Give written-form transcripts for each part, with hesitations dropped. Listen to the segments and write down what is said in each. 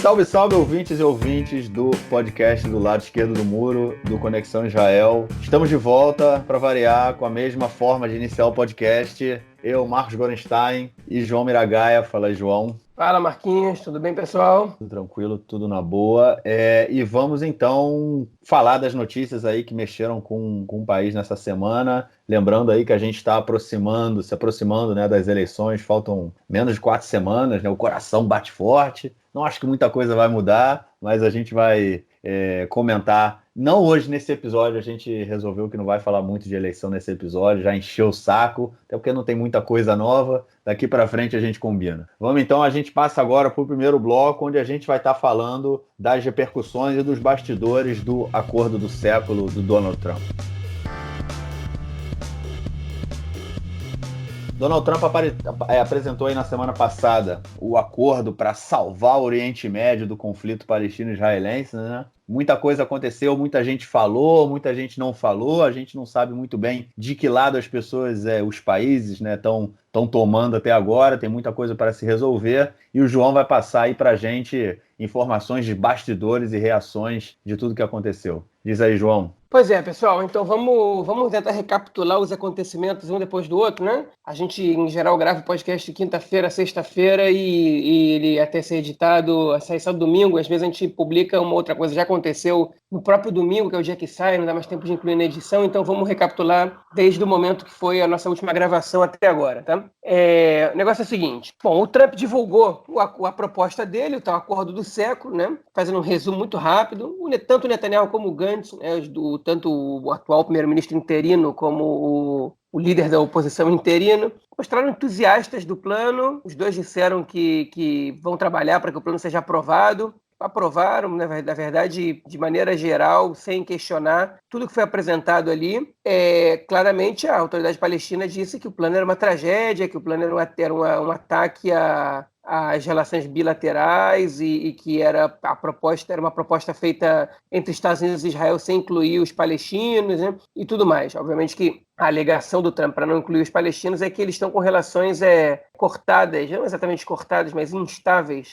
Salve, salve, ouvintes e ouvintes do podcast do lado esquerdo do muro, do Conexão Israel. Estamos de volta, para variar, com a mesma forma de iniciar o podcast. Eu, Marcos Gorenstein e João Miragaia. Fala aí, João. Fala, Marquinhos. Tudo bem, pessoal? Tudo tranquilo, tudo na boa. E vamos, então, falar das notícias aí que mexeram com o país nessa semana. Lembrando aí que a gente está se aproximando, né, das eleições. Faltam menos de 4 semanas, né? O coração bate forte. Não acho que muita coisa vai mudar, mas a gente vai comentar. Não hoje nesse episódio, a gente resolveu que não vai falar muito de eleição nesse episódio, já encheu o saco, até porque não tem muita coisa nova. Daqui para frente a gente combina. Vamos então, a gente passa agora para o primeiro bloco, onde a gente vai estar falando das repercussões e dos bastidores do acordo do século do Donald Trump. Donald Trump apresentou aí na semana passada o acordo para salvar o Oriente Médio do conflito palestino-israelense, né? Muita coisa aconteceu, muita gente falou, muita gente não falou, a gente não sabe muito bem de que lado as pessoas, os países, né, estão tomando até agora, tem muita coisa para se resolver, e o João vai passar aí para a gente informações de bastidores e reações de tudo que aconteceu. Diz aí, João. Pois é, pessoal, então vamos tentar recapitular os acontecimentos um depois do outro, né? A gente, em geral, grava o podcast quinta-feira, sexta-feira e ele até ser editado, sai só domingo, às vezes a gente publica uma outra coisa, já aconteceu no próprio domingo, que é o dia que sai, não dá mais tempo de incluir na edição, então vamos recapitular desde o momento que foi a nossa última gravação até agora, tá? O negócio é o seguinte, bom, o Trump divulgou a proposta dele, o tal acordo do século, né? Fazendo um resumo muito rápido, tanto o Netanyahu como o Gantz, né, tanto o atual primeiro-ministro interino como o líder da oposição interino, mostraram entusiastas do plano. Os dois disseram que vão trabalhar para que o plano seja aprovado. Aprovaram, na verdade, de maneira geral, sem questionar tudo que foi apresentado ali. Claramente, a autoridade palestina disse que o plano era uma tragédia, que o plano era um ataque às relações bilaterais e que a proposta era uma proposta feita entre Estados Unidos e Israel sem incluir os palestinos, né, e tudo mais. Obviamente que a alegação do Trump para não incluir os palestinos é que eles estão com relações cortadas, não exatamente cortadas, mas instáveis,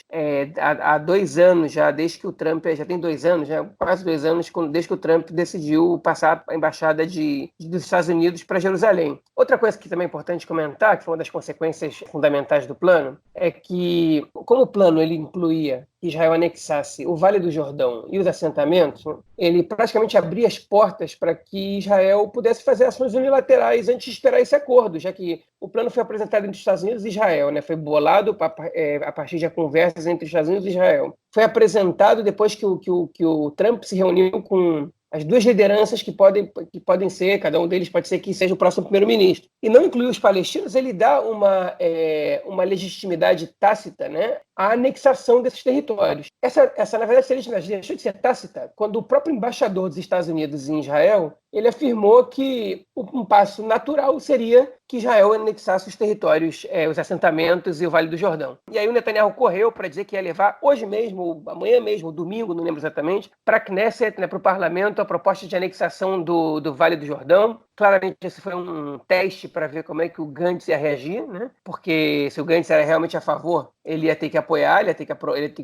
há 2 anos já, desde que o Trump, já tem 2 anos, já, quase 2 anos, desde que o Trump decidiu passar a embaixada dos Estados Unidos para Jerusalém. Outra coisa que também é importante comentar, que foi uma das consequências fundamentais do plano, é que, como o plano ele incluía que Israel anexasse o Vale do Jordão e os assentamentos, ele praticamente abria as portas para que Israel pudesse fazer ações unilaterais antes de esperar esse acordo, já que o plano foi apresentado entre os Estados Unidos e Israel, né? Foi bolado a partir de conversas entre os Estados Unidos e Israel. Foi apresentado depois que o Trump se reuniu com as duas lideranças que podem ser, cada um deles pode ser que seja o próximo primeiro-ministro. E não incluir os palestinos, ele dá uma legitimidade tácita, né, à anexação desses territórios. Essa na verdade, essa legitimidade deixou de ser tácita quando o próprio embaixador dos Estados Unidos em Israel, ele afirmou que um passo natural seria que Israel anexasse os territórios, os assentamentos e o Vale do Jordão. E aí o Netanyahu correu para dizer que ia levar hoje mesmo, amanhã mesmo, domingo, não lembro exatamente, para a Knesset, né, para o parlamento, a proposta de anexação do Vale do Jordão. Claramente esse foi um teste para ver como é que o Gantz ia reagir, né? Porque se o Gantz era realmente a favor, ele ia ter que apoiar, ele ia ter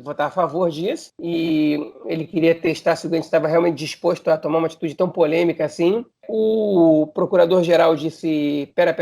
que votar a favor disso, e ele queria testar se o Gantz estava realmente disposto a tomar uma atitude tão polêmica assim. O procurador-geral disse, pera,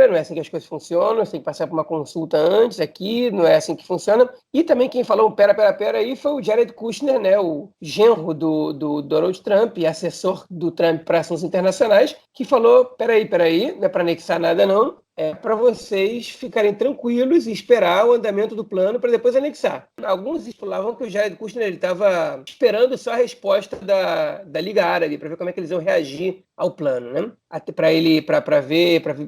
não é assim que as coisas funcionam, você tem que passar por uma consulta antes aqui, não é assim que funciona. E também quem falou pera aí foi o Jared Kushner, né, o genro do Donald Trump e assessor do Trump para assuntos internacionais, que falou, peraí, não é para anexar nada não, é para vocês ficarem tranquilos e esperar o andamento do plano para depois anexar. Alguns falavam que o Jared Kushner estava esperando só a resposta da Liga Árabe, para ver como é que eles iam reagir ao plano, né?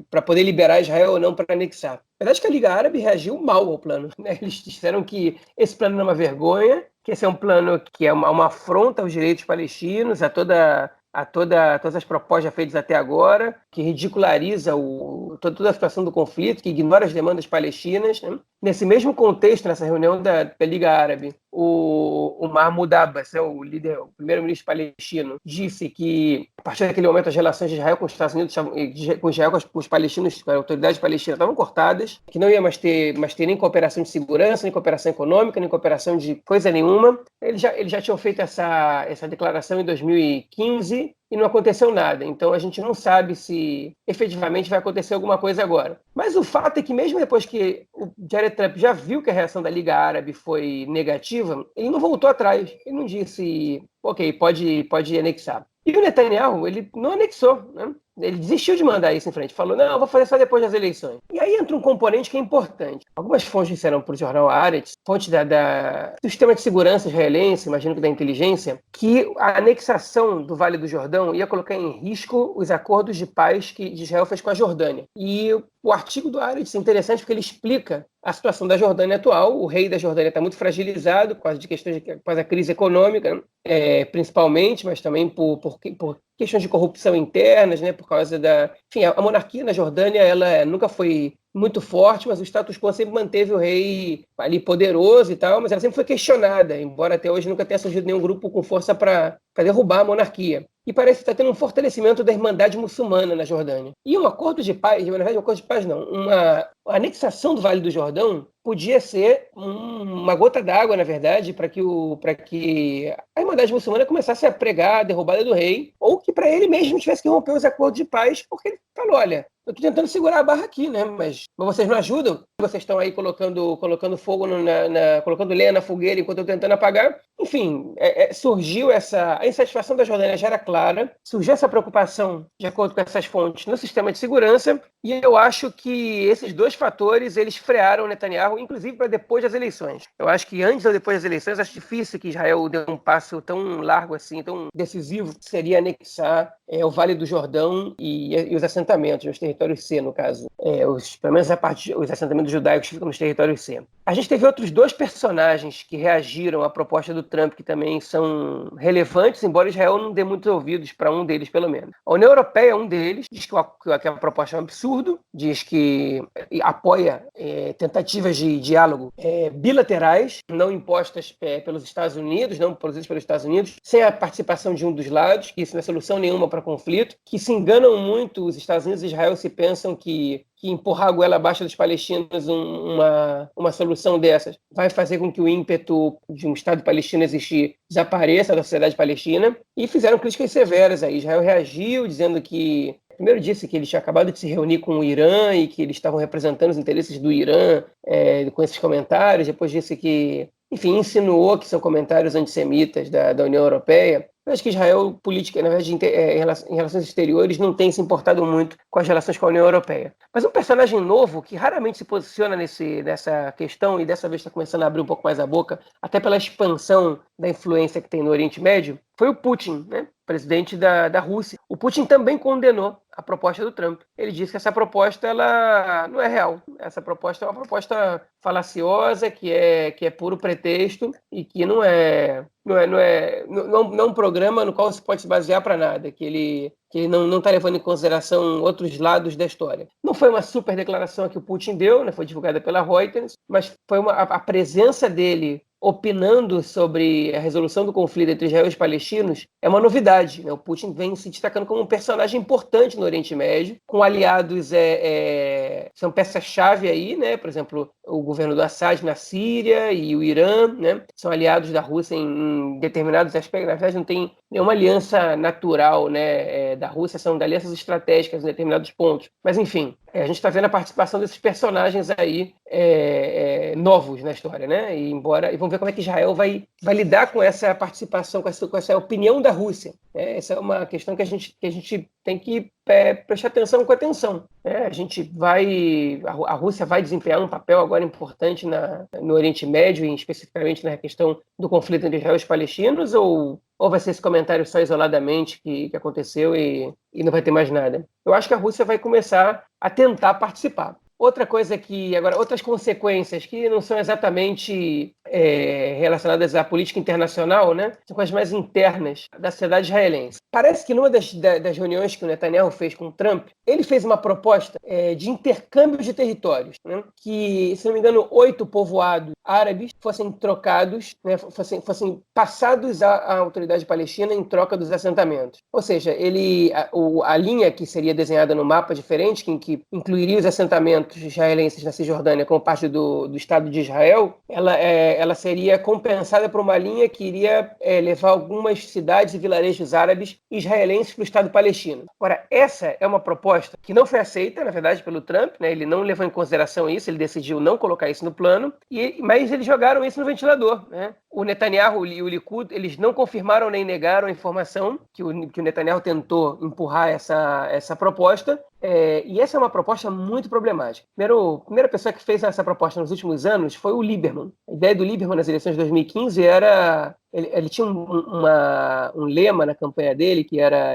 Para poder liberar Israel ou não para anexar. A verdade é que a Liga Árabe reagiu mal ao plano, né? Eles disseram que esse plano não é uma vergonha, que esse é um plano que é uma afronta aos direitos palestinos, a todas as propostas já feitas até agora, que ridiculariza toda a situação do conflito, que ignora as demandas palestinas, né? Nesse mesmo contexto, nessa reunião da Liga Árabe, o Mahmoud Abbas, o líder, o primeiro-ministro palestino, disse que, a partir daquele momento, as relações de Israel com os Estados Unidos, com Israel com os palestinos, com a autoridade palestina, estavam cortadas, que não ia mais ter nem cooperação de segurança, nem cooperação econômica, nem cooperação de coisa nenhuma. Eles já tinham feito essa declaração em 2015, e não aconteceu nada. Então, a gente não sabe se efetivamente vai acontecer alguma coisa agora. Mas o fato é que, mesmo depois que o Jared Trump já viu que a reação da Liga Árabe foi negativa, ele não voltou atrás. Ele não disse, ok, pode anexar. E o Netanyahu, ele não anexou, né? Ele desistiu de mandar isso em frente. Falou, não, vou fazer só depois das eleições. E aí entra um componente que é importante. Algumas fontes disseram para o jornal Haaretz, fonte do sistema de segurança israelense, imagino que da inteligência, que a anexação do Vale do Jordão ia colocar em risco os acordos de paz que Israel fez com a Jordânia. E o artigo do Haaretz é interessante porque ele explica a situação da Jordânia atual. O rei da Jordânia está muito fragilizado por causa de questões por causa da crise econômica, né? Principalmente, mas também por questões de corrupção internas, né? Por causa enfim, a monarquia na Jordânia ela nunca foi muito forte, mas o status quo sempre manteve o rei ali poderoso e tal, mas ela sempre foi questionada, embora até hoje nunca tenha surgido nenhum grupo com força para derrubar a monarquia. E parece que está tendo um fortalecimento da Irmandade Muçulmana na Jordânia. E um acordo de paz, na verdade, um acordo de paz não, uma anexação do Vale do Jordão podia ser uma gota d'água, na verdade, para que a Irmandade Muçulmana começasse a pregar a derrubada do rei, ou que para ele mesmo tivesse que romper os acordos de paz, porque ele falou, olha, eu estou tentando segurar a barra aqui, né? Mas vocês não ajudam? Vocês estão aí colocando fogo, colocando lenha na fogueira enquanto eu estou tentando apagar. Enfim, surgiu a insatisfação da Jordânia já era clara, surgiu essa preocupação, de acordo com essas fontes, no sistema de segurança, e eu acho que esses dois fatores, eles frearam o Netanyahu, inclusive para depois das eleições. Eu acho que antes ou depois das eleições, acho difícil que Israel dê um passo tão largo assim, tão decisivo, que seria anexar o Vale do Jordão e os assentamentos, os territórios C, no caso. Pelo menos os assentamentos judaicos ficam nos territórios C. A gente teve outros dois personagens que reagiram à proposta do Trump, que também são relevantes, embora Israel não dê muitos ouvidos para um deles, pelo menos. A União Europeia é um deles, diz que a proposta é um absurdo, diz que apoia tentativas de diálogo bilaterais, não impostas pelos Estados Unidos, não produzidas pelos Estados Unidos, sem a participação de um dos lados, que isso não é solução nenhuma para conflito, que se enganam muito os Estados Unidos e Israel se pensam que empurrar a goela abaixo dos palestinos uma solução dessas vai fazer com que o ímpeto de um Estado palestino existir desapareça da sociedade palestina, e fizeram críticas severas aí. Israel reagiu dizendo que primeiro disse que eles tinham acabado de se reunir com o Irã e que eles estavam representando os interesses do Irã com esses comentários. Depois disse que, enfim, insinuou que são comentários antissemitas da União Europeia. Eu acho que Israel, política, na verdade, em relações exteriores, não tem se importado muito com as relações com a União Europeia. Mas um personagem novo, que raramente se posiciona nessa questão, e dessa vez está começando a abrir um pouco mais a boca, até pela expansão da influência que tem no Oriente Médio, foi o Putin, né? Presidente da Rússia. O Putin também condenou a proposta do Trump. Ele disse que essa proposta ela não é real. Essa proposta é uma proposta falaciosa, que é puro pretexto e que não é um programa no qual se pode se basear para nada, que ele não está levando em consideração outros lados da história. Não foi uma super declaração que o Putin deu, né? Foi divulgada pela Reuters, mas foi a presença dele opinando sobre a resolução do conflito entre Israel e os palestinos é uma novidade, né? O Putin vem se destacando como um personagem importante no Oriente Médio, com aliados são peças-chave aí, né? Por exemplo, o governo do Assad na Síria e o Irã, né? São aliados da Rússia em determinados aspectos. Na verdade, não tem nenhuma aliança natural, né, da Rússia, são alianças estratégicas em determinados pontos. Mas, enfim, a gente está vendo a participação desses personagens aí novos na história, né? E vamos ver como é que Israel vai lidar com essa participação, com essa opinião da Rússia. Essa é uma questão que a gente tem que prestar atenção com atenção. A Rússia vai desempenhar um papel agora importante no Oriente Médio, e especificamente na questão do conflito entre Israel e os palestinos, ou vai ser esse comentário só isoladamente que aconteceu e não vai ter mais nada? Eu acho que a Rússia vai começar a tentar participar. Outra coisa agora, outras consequências que não são exatamente relacionadas à política internacional, né? São coisas mais internas da sociedade israelense. Parece que numa das reuniões que o Netanyahu fez com o Trump, ele fez uma proposta de intercâmbio de territórios, né? Que, se não me engano, 8 povoados árabes fossem trocados, né? fossem passados à autoridade palestina em troca dos assentamentos. Ou seja, a linha que seria desenhada no mapa diferente, que incluiria os assentamentos israelenses na Cisjordânia como parte do Estado de Israel, ela seria compensada por uma linha que iria levar algumas cidades e vilarejos árabes israelenses para o Estado palestino. Agora, essa é uma proposta que não foi aceita, na verdade, pelo Trump, né? Ele não levou em consideração isso, ele decidiu não colocar isso no plano, mas eles jogaram isso no ventilador, né? O Netanyahu e o Likud, eles não confirmaram nem negaram a informação que o Netanyahu tentou empurrar essa proposta, e essa é uma proposta muito problemática. A primeira pessoa que fez essa proposta nos últimos anos foi o Lieberman. A ideia do Lieberman nas eleições de 2015 era... Ele tinha um lema na campanha dele, que era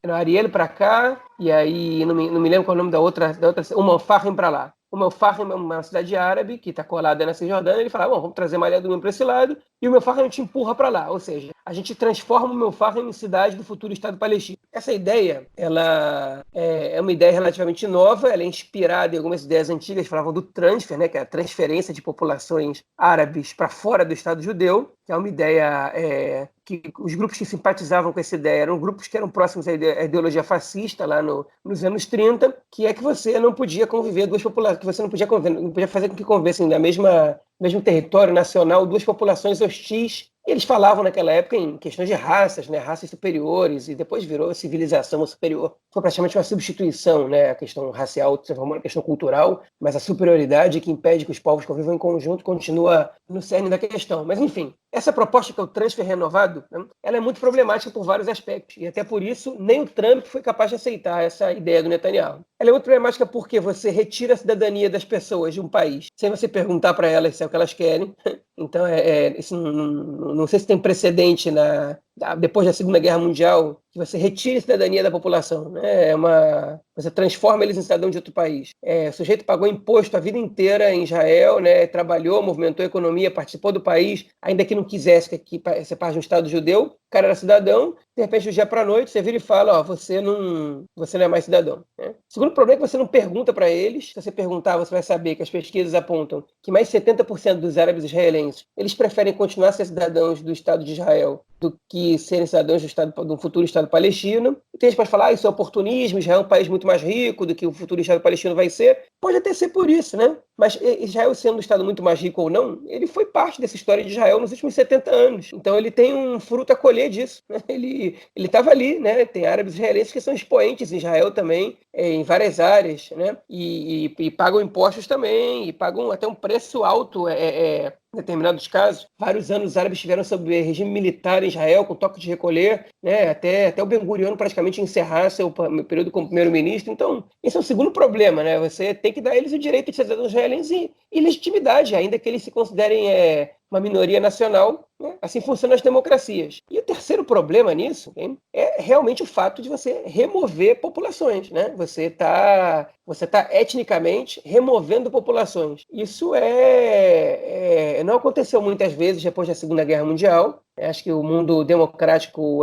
Ariel para cá, e aí não me lembro qual é o nome da outra uma Al-Fahim para lá. O Al-Fahim é uma cidade árabe que está colada na Cisjordânia. Ele fala, vamos trazer Malha do para esse lado, e o Al-Fahim a gente empurra para lá. Ou seja, a gente transforma o Al-Fahim em cidade do futuro Estado palestino. Essa ideia, ela é uma ideia relativamente nova, ela é inspirada em algumas ideias antigas, falavam do transfer, né, que é a transferência de populações árabes para fora do Estado judeu, que é uma ideia que os grupos que simpatizavam com essa ideia eram grupos que eram próximos à ideologia fascista lá nos anos 30, que é que você não podia conviver duas populações, que você não podia fazer com que convivessem no mesmo território nacional duas populações hostis. E eles falavam naquela época em questões de raças, né, raças superiores, e depois virou civilização superior. Foi praticamente uma substituição, né, a questão racial se transformou na questão cultural, mas a superioridade que impede que os povos convivam em conjunto continua no cerne da questão. Mas, enfim, essa proposta que é o transfer renovado, né, ela é muito problemática por vários aspectos, e até por isso nem o Trump foi capaz de aceitar essa ideia do Netanyahu. Ela é muito problemática porque você retira a cidadania das pessoas de um país, sem você perguntar para elas se é o que elas querem. Então, isso não sei se tem precedente depois da Segunda Guerra Mundial, que você retira a cidadania da população, né? Você transforma eles em cidadão de outro país. O sujeito pagou imposto a vida inteira em Israel, né? Trabalhou, movimentou a economia, participou do país, ainda que não quisesse que ser parte de um Estado judeu. O cara era cidadão, de repente, do dia para a noite, você vira e fala, você não é mais cidadão. Né? O segundo problema é que você não pergunta para eles. Se você perguntar, você vai saber que as pesquisas apontam que mais de 70% dos árabes israelenses, eles preferem continuar a ser cidadãos do Estado de Israel do que serem cidadãos do futuro Estado palestino. E tem gente que pode falar, isso é oportunismo, Israel é um país muito mais rico do que o futuro Estado palestino vai ser. Pode até ser por isso, né? Mas Israel sendo um Estado muito mais rico ou não, ele foi parte dessa história de Israel nos últimos 70 anos. Então ele tem um fruto a colher disso. Né? Ele estava ali, né? Tem árabes israelenses que são expoentes em Israel também, em várias áreas, né? E pagam impostos também, e pagam até um preço alto, em determinados casos. Vários anos os árabes estiveram sob regime militar em Israel, com toque de recolher, né? Até o Ben-Gurion praticamente encerrar seu período como primeiro-ministro. Então, esse é o segundo problema, né? Você tem que dar a eles o direito de ser cidadãos israelenses e legitimidade, ainda que eles se considerem uma minoria nacional, né? Assim funcionam as democracias. E o terceiro problema nisso, hein, é realmente o fato de você remover populações, né? Você tá etnicamente removendo populações. Isso não aconteceu muitas vezes depois da Segunda Guerra Mundial. Acho que o mundo democrático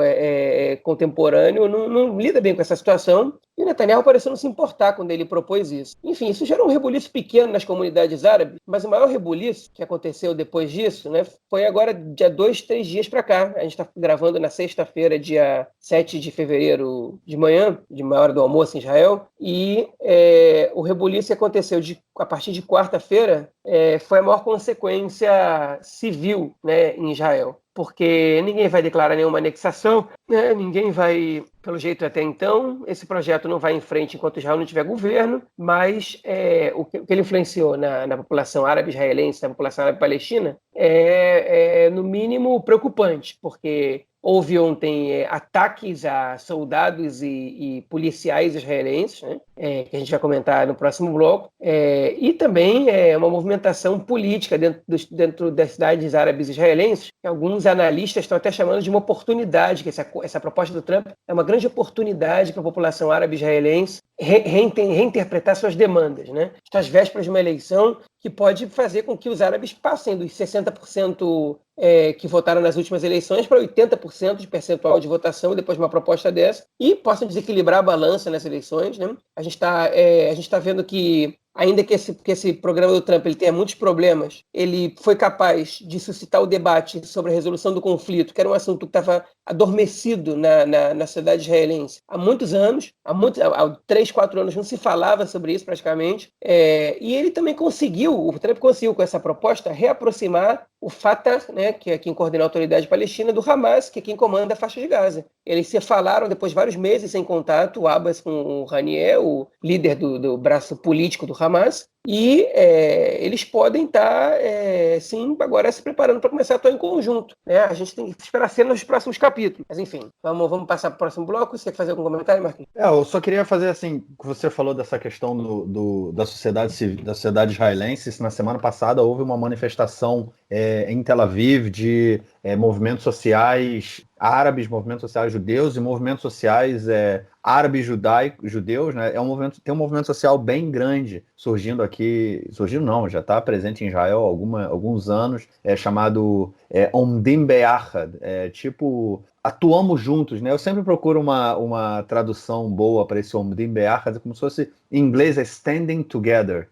contemporâneo não lida bem com essa situação. E o Netanyahu pareceu não se importar quando ele propôs isso. Enfim, isso gerou um rebuliço pequeno nas comunidades árabes, mas o maior rebuliço que aconteceu depois disso, né, foi agora dia 2, 3 dias para cá. A gente está gravando na sexta-feira, dia 7 de fevereiro de manhã, de uma hora do almoço em Israel, e o rebuliço que aconteceu a partir de quarta-feira foi a maior consequência civil, né, em Israel. Porque ninguém vai declarar nenhuma anexação, né? Ninguém vai, pelo jeito até então, esse projeto não vai em frente enquanto Israel não tiver governo, mas o que ele influenciou na população árabe israelense, na população árabe palestina, no mínimo preocupante, porque houve ontem ataques a soldados e policiais israelenses, né? Que a gente vai comentar no próximo bloco, e também uma movimentação política dentro das cidades árabes israelenses, que alguns analistas estão até chamando de uma oportunidade, que essa proposta do Trump é uma grande oportunidade para a população árabe israelense reinterpretar suas demandas, né? Às vésperas de uma eleição que pode fazer com que os árabes passem dos 60% que votaram nas últimas eleições para 80% de percentual de votação depois de uma proposta dessa, e possam desequilibrar a balança nessas eleições, né? A gente está vendo que, ainda que esse programa do Trump ele tenha muitos problemas, ele foi capaz de suscitar o debate sobre a resolução do conflito, que era um assunto que estava adormecido na sociedade israelense há muitos anos, há 3, 4 anos não se falava sobre isso praticamente, e ele também o Trump conseguiu com essa proposta reaproximar o Fatah, né, que é quem coordena a autoridade palestina, do Hamas, que é quem comanda a faixa de Gaza. Eles se falaram depois de vários meses sem contato, o Abbas com o Haniyeh, o líder do braço político do Hamas, e eles podem estar, sim, agora se preparando para começar a atuar em conjunto, né? A gente tem que esperar cenas nos próximos capítulos. Mas, enfim, vamos passar para o próximo bloco. Você quer fazer algum comentário, Marquinhos? Eu só queria fazer assim, que você falou dessa questão da sociedade civil, da sociedade israelense. Na semana passada houve uma manifestação em Tel Aviv de movimentos sociais árabes, movimentos sociais judeus e movimentos sociais árabes judeus, né? Tem um movimento social bem grande surgindo aqui, surgindo não, já está presente em Israel há alguns anos, chamado Omdim Be'achad, tipo atuamos juntos, né? Eu sempre procuro uma tradução boa para esse Omdim Be'achad, como se fosse, em inglês Standing Together,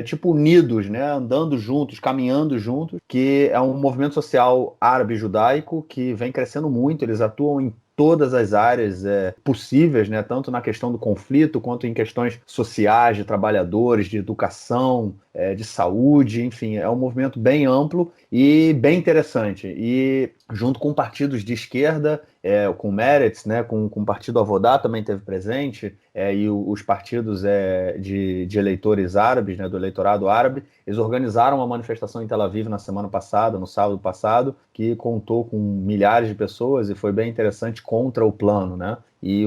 tipo unidos, né? Andando juntos, caminhando juntos, que é um movimento social árabe judaico que vem crescendo muito. Eles atuam em todas as áreas possíveis, né? Tanto na questão do conflito, quanto em questões sociais, de trabalhadores, de educação, de saúde, enfim, é um movimento bem amplo e bem interessante. E junto com partidos de esquerda, com o Meretz, né? com o partido Avodá também teve presente, e os partidos de eleitores árabes, né? Do eleitorado árabe, eles organizaram uma manifestação em Tel Aviv na semana passada, no sábado passado, que contou com milhares de pessoas e foi bem interessante contra o plano, né? E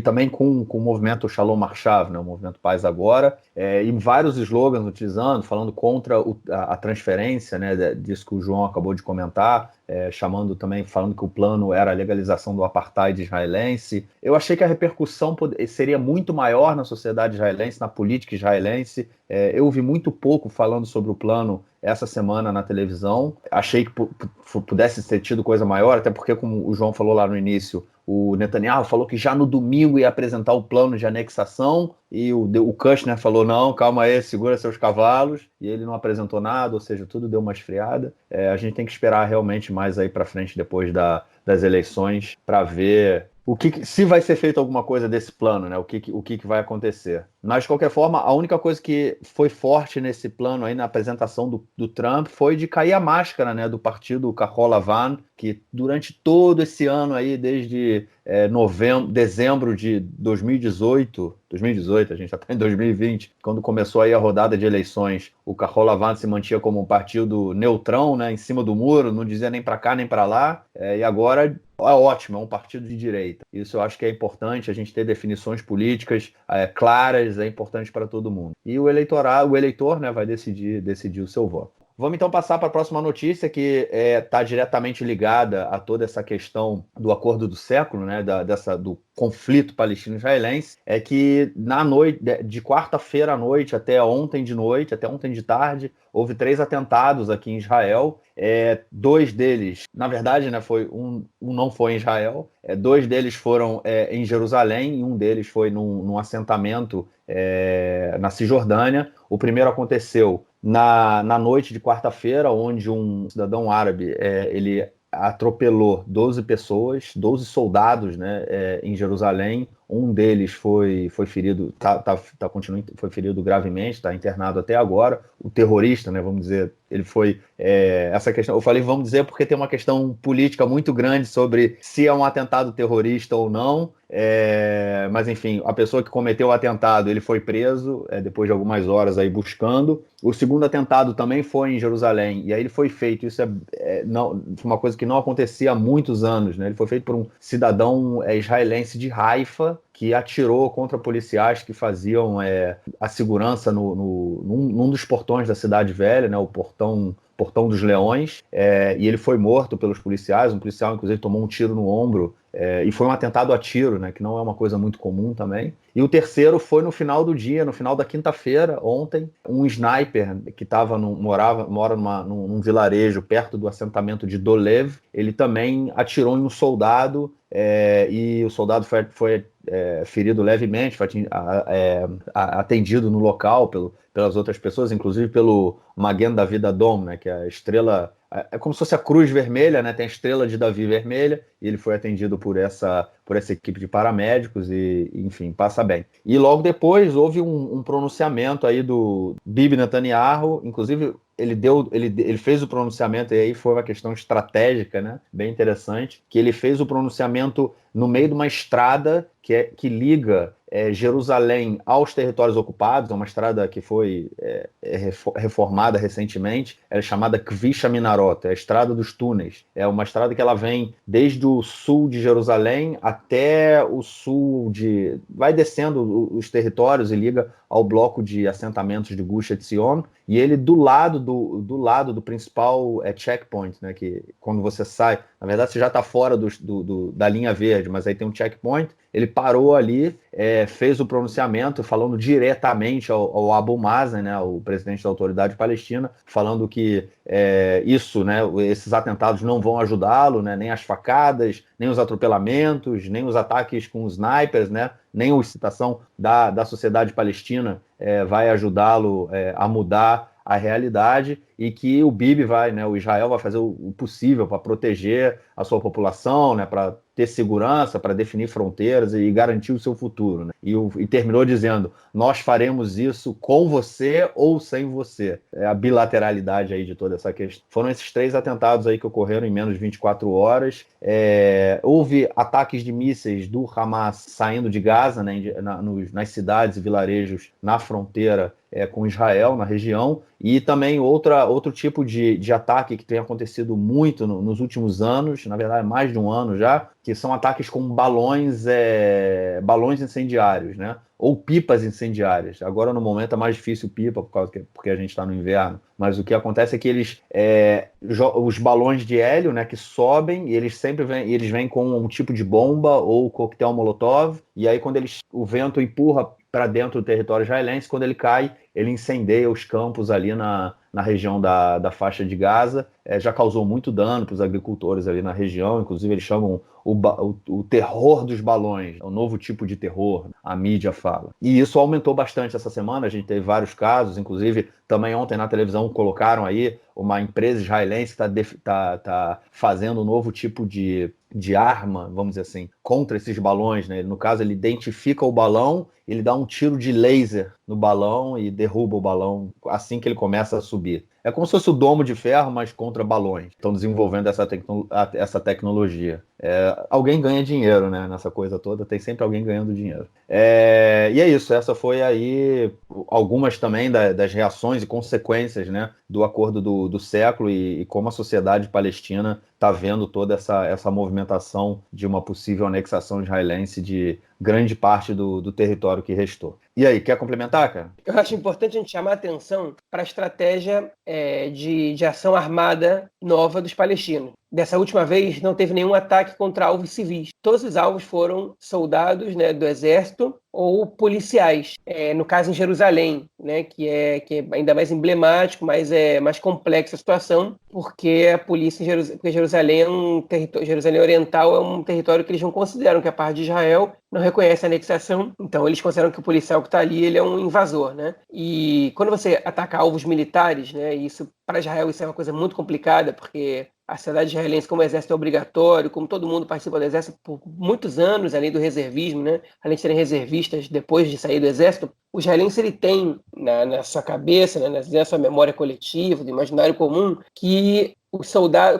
também com o movimento Shalom Marchav, né, o movimento Paz Agora, e vários slogans utilizando, falando contra a transferência, né, disso que o João acabou de comentar, falando que o plano era a legalização do apartheid israelense. Eu achei que a repercussão seria muito maior na sociedade israelense, na política israelense. Eu ouvi muito pouco falando sobre o plano essa semana na televisão. Achei que pudesse ter tido coisa maior, até porque, como o João falou lá no início, o Netanyahu falou que já no domingo ia apresentar o plano de anexação, e o Kushner falou, não, calma aí, segura seus cavalos, e ele não apresentou nada, ou seja, tudo deu uma esfriada. A gente tem que esperar realmente mais aí para frente, depois das eleições, para ver se vai ser feito alguma coisa desse plano, né? O que vai acontecer. Mas, de qualquer forma, a única coisa que foi forte nesse plano aí, na apresentação do Trump, foi de cair a máscara, né, do partido Kahol Lavan, que durante todo esse ano aí, desde dezembro de 2018, a gente já está em 2020, quando começou aí a rodada de eleições, o Kahol Lavan se mantinha como um partido neutrão, né, em cima do muro, não dizia nem para cá nem para lá, e agora ótimo, é um partido de direita. Isso eu acho que é importante, a gente ter definições políticas claras, é importante para todo mundo. E o eleitor, né, vai decidir o seu voto. Vamos então passar para a próxima notícia, que está diretamente ligada a toda essa questão do acordo do século, né, do conflito palestino-israelense, é que na noite, de quarta-feira à noite até ontem de tarde, houve 3 atentados aqui em Israel. 2 deles, na verdade, né, um não foi em Israel, 2 deles foram em Jerusalém, e um deles foi num assentamento na Cisjordânia. O primeiro aconteceu na noite de quarta-feira, onde um cidadão árabe ele atropelou 12 pessoas, 12 soldados, né, em Jerusalém. Um deles foi ferido, foi ferido gravemente, está internado até agora. O terrorista, né, vamos dizer, ele foi essa questão. Eu falei vamos dizer porque tem uma questão política muito grande sobre se é um atentado terrorista ou não. mas enfim, a pessoa que cometeu o atentado, ele foi preso depois de algumas horas aí buscando. O segundo atentado também foi em Jerusalém, e aí ele foi feito, isso não, uma coisa que não acontecia há muitos anos, né? Ele foi feito por um cidadão israelense de Haifa, que atirou contra policiais que faziam a segurança num dos portões da Cidade Velha, né? O Portão dos Leões, e ele foi morto pelos policiais. Um policial, inclusive, tomou um tiro no ombro, e foi um atentado a tiro, né, que não é uma coisa muito comum também. E o terceiro foi no final do dia, no final da quinta-feira, ontem, um sniper que mora num vilarejo perto do assentamento de Dolev, ele também atirou em um soldado, e o soldado foi ferido levemente, foi atendido no local pelas outras pessoas, inclusive pelo Magen David Adom, né, que é a estrela, é como se fosse a cruz vermelha, né, tem a estrela de Davi vermelha, e ele foi atendido por essa equipe de paramédicos e, enfim, passa bem. E logo depois houve um pronunciamento aí do Bibi Netanyahu, inclusive ele fez o pronunciamento, e aí foi uma questão estratégica, né, bem interessante, que ele fez o pronunciamento no meio de uma estrada que liga Jerusalém aos territórios ocupados. É uma estrada que foi reformada recentemente, é chamada Kvish Minarot, é a estrada dos túneis. É uma estrada que ela vem desde o sul de Jerusalém até o sul vai descendo os territórios e liga ao bloco de assentamentos de Gush Etzion, e ele do lado do principal checkpoint, né, que quando você sai, na verdade você já está fora da linha verde, mas aí tem um checkpoint. Ele parou ali, fez o pronunciamento falando diretamente ao Abu Mazen, né, o presidente da Autoridade Palestina, falando que isso, né, esses atentados não vão ajudá-lo, né, nem as facadas, nem os atropelamentos, nem os ataques com snipers, né, nem a citação da sociedade palestina vai ajudá-lo a mudar a realidade, e que o Bibi o Israel vai fazer o possível para proteger a sua população, né, para ter segurança, para definir fronteiras e garantir o seu futuro, né? E terminou dizendo: nós faremos isso com você ou sem você. É a bilateralidade aí de toda essa questão. Foram esses 3 atentados aí que ocorreram em menos de 24 horas. Houve ataques de mísseis do Hamas saindo de Gaza, né, nas cidades e vilarejos na fronteira com Israel, na região, e também outro tipo de ataque que tem acontecido muito nos últimos anos, na verdade mais de um ano já, que são ataques com balões incendiários, né? Ou pipas incendiárias. Agora, no momento, é mais difícil pipa, porque a gente está no inverno. Mas o que acontece é que os balões de hélio, né, que sobem, e eles vêm com um tipo de bomba ou coquetel molotov, e aí quando o vento empurra para dentro do território israelense, quando ele cai, ele incendeia os campos ali na região da faixa de Gaza. Já causou muito dano para os agricultores ali na região, inclusive eles chamam o terror dos balões, é um novo tipo de terror, a mídia fala. E isso aumentou bastante essa semana, a gente teve vários casos, inclusive também ontem na televisão colocaram aí uma empresa israelense que tá fazendo um novo tipo de arma, vamos dizer assim, contra esses balões, né? No caso, ele identifica o balão, ele dá um tiro de laser no balão e derruba o balão assim que ele começa a subir. É como se fosse o domo de ferro, mas contra balões. Estão desenvolvendo essa tecnologia. Alguém ganha dinheiro, né, nessa coisa toda, tem sempre alguém ganhando dinheiro. E é isso, essa foi aí algumas também das reações e consequências, né, do acordo do século e como a sociedade palestina está vendo toda essa movimentação de uma possível anexação israelense de grande parte do território que restou. E aí, quer complementar, cara? Eu acho importante a gente chamar a atenção para a estratégia de ação armada nova dos palestinos. Dessa última vez, não teve nenhum ataque contra alvos civis. Todos os alvos foram soldados, né, do exército ou policiais. No caso, em Jerusalém, né, que é ainda mais emblemático, mais complexa a situação, porque a polícia porque Jerusalém é um território, Jerusalém Oriental é um território que eles não consideram que é parte de Israel, não reconhece a anexação, então eles consideram que o policial que está ali ele é um invasor, né? E quando você ataca alvos militares, né, isso para Israel isso é uma coisa muito complicada, porque a sociedade israelense, como o exército é obrigatório, como todo mundo participa do exército por muitos anos, além do reservismo, né? Além de serem reservistas depois de sair do exército, o israelense ele tem na sua cabeça, né, na sua memória coletiva, do imaginário comum, que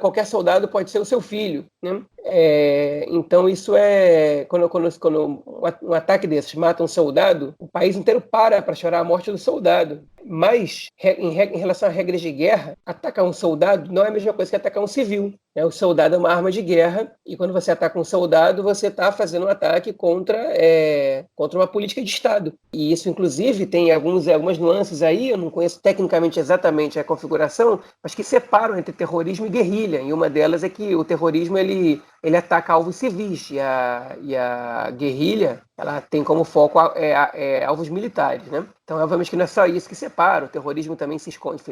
qualquer soldado pode ser o seu filho, né? Então isso quando um ataque desses mata um soldado, o país inteiro para chorar a morte do soldado. Mas, em relação a regras de guerra, atacar um soldado não é a mesma coisa que atacar um civil, né? O soldado é uma arma de guerra, e quando você ataca um soldado, você está fazendo um ataque contra uma política de Estado. E isso, inclusive, tem algumas nuances aí, eu não conheço tecnicamente exatamente a configuração, mas que separam entre terrorismo e guerrilha. E uma delas é que o terrorismo ele ataca alvos civis, e a guerrilha ela tem como foco alvos militares, né? Então, obviamente que não é só isso que separa, o terrorismo também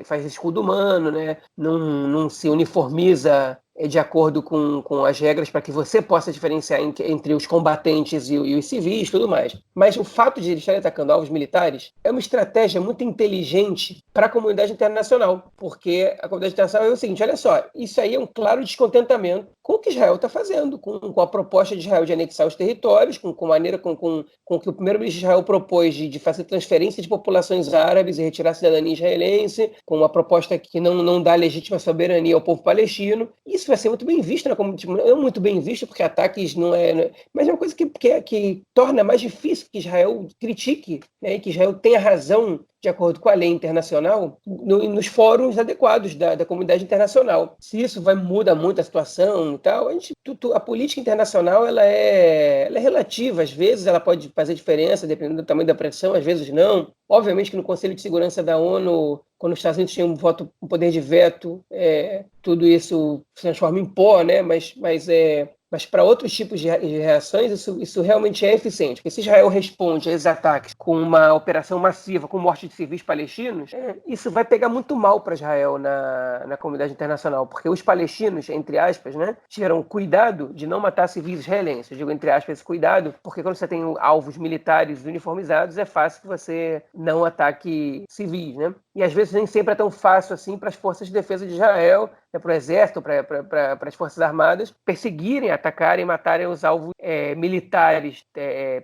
faz escudo humano, né? Não se uniformiza de acordo com as regras para que você possa diferenciar entre os combatentes e os civis e tudo mais. Mas o fato de eles estarem atacando alvos militares é uma estratégia muito inteligente para a comunidade internacional, porque a comunidade internacional é o seguinte, olha só, isso aí é um claro descontentamento com o que Israel está fazendo, com a proposta de Israel de anexar os territórios, com a maneira com que o primeiro-ministro de Israel propôs de fazer transferência de populações árabes e retirar a cidadania israelense, com uma proposta que não dá legítima soberania ao povo palestino. Isso vai ser muito bem visto, né? Não muito bem visto, porque ataques não é... Mas é uma coisa que torna mais difícil que Israel critique, né? E que Israel tenha razão de acordo com a lei internacional, nos fóruns adequados da comunidade internacional. Se isso muda muito a situação e tal, a política internacional ela é relativa. Às vezes ela pode fazer diferença, dependendo do tamanho da pressão, às vezes não. Obviamente que no Conselho de Segurança da ONU, quando os Estados Unidos tinham um poder de veto, tudo isso se transforma em pó, né? Mas para outros tipos de reações, isso realmente é eficiente. Porque se Israel responde a esses ataques com uma operação massiva, com morte de civis palestinos, isso vai pegar muito mal para Israel na comunidade internacional. Porque os palestinos, entre aspas, né, tiveram cuidado de não matar civis israelenses. Eu digo entre aspas esse cuidado, porque quando você tem alvos militares uniformizados, é fácil que você não ataque civis, né? E às vezes nem sempre é tão fácil assim para as forças de defesa de Israel, para o exército, para as forças armadas, perseguirem, atacarem, matarem os alvos militares,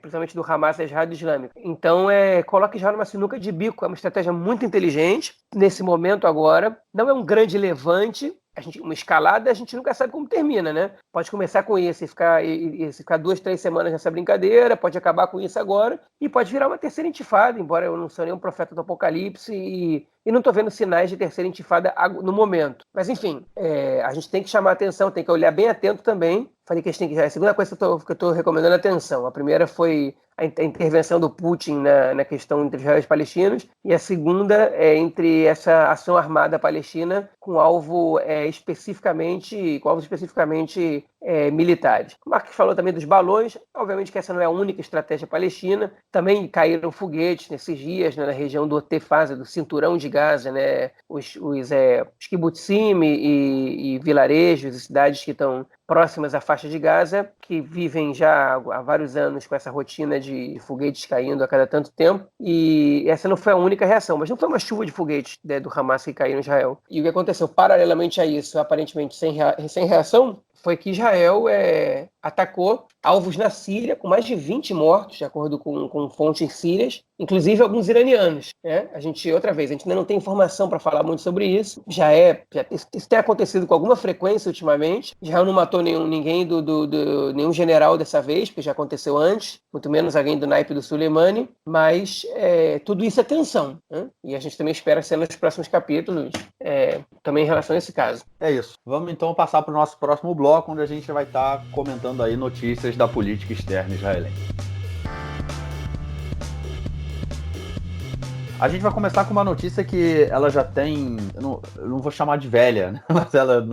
principalmente do Hamas e da Jihad Islâmica. Então, coloca Israel numa sinuca de bico, é uma estratégia muito inteligente, nesse momento agora, não é um grande levante, uma escalada, a gente nunca sabe como termina, né? Pode começar com isso e ficar 2, 3 semanas nessa brincadeira, pode acabar com isso agora, e pode virar uma terceira intifada, embora eu não sou nenhum profeta do apocalipse, e não estou vendo sinais de terceira intifada no momento. Mas, enfim, a gente tem que chamar atenção, tem que olhar bem atento também. Falei que a segunda coisa que eu estou recomendando atenção. A primeira foi a intervenção do Putin na questão entre Israel e os palestinos, e a segunda é entre essa ação armada palestina com alvos especificamente militares. O Marcos falou também dos balões, obviamente que essa não é a única estratégia palestina, também caíram foguetes nesses dias, né, na região do Otefasa, do cinturão de Gaza, né, os kibbutzim e vilarejos e cidades que estão próximas à faixa de Gaza, que vivem já há vários anos com essa rotina de foguetes caindo a cada tanto tempo, e essa não foi a única reação, mas não foi uma chuva de foguetes, né, do Hamas que caiu em Israel. E o que aconteceu paralelamente a isso, aparentemente sem reação, foi que Israel atacou alvos na Síria, com mais de 20 mortos, de acordo com fontes sírias, inclusive alguns iranianos, né? A gente ainda não tem informação para falar muito sobre isso. Isso tem acontecido com alguma frequência ultimamente. Israel não matou ninguém nenhum general dessa vez, porque já aconteceu antes, muito menos alguém do naipe do Soleimani, mas tudo isso é tensão, né? E a gente também espera ser nos próximos capítulos, também em relação a esse caso. É isso. Vamos então passar para o nosso próximo bloco, onde a gente vai estar comentando aí notícias da política externa israelense. A gente vai começar com uma notícia que ela já tem, eu não vou chamar de velha, né? Mas ela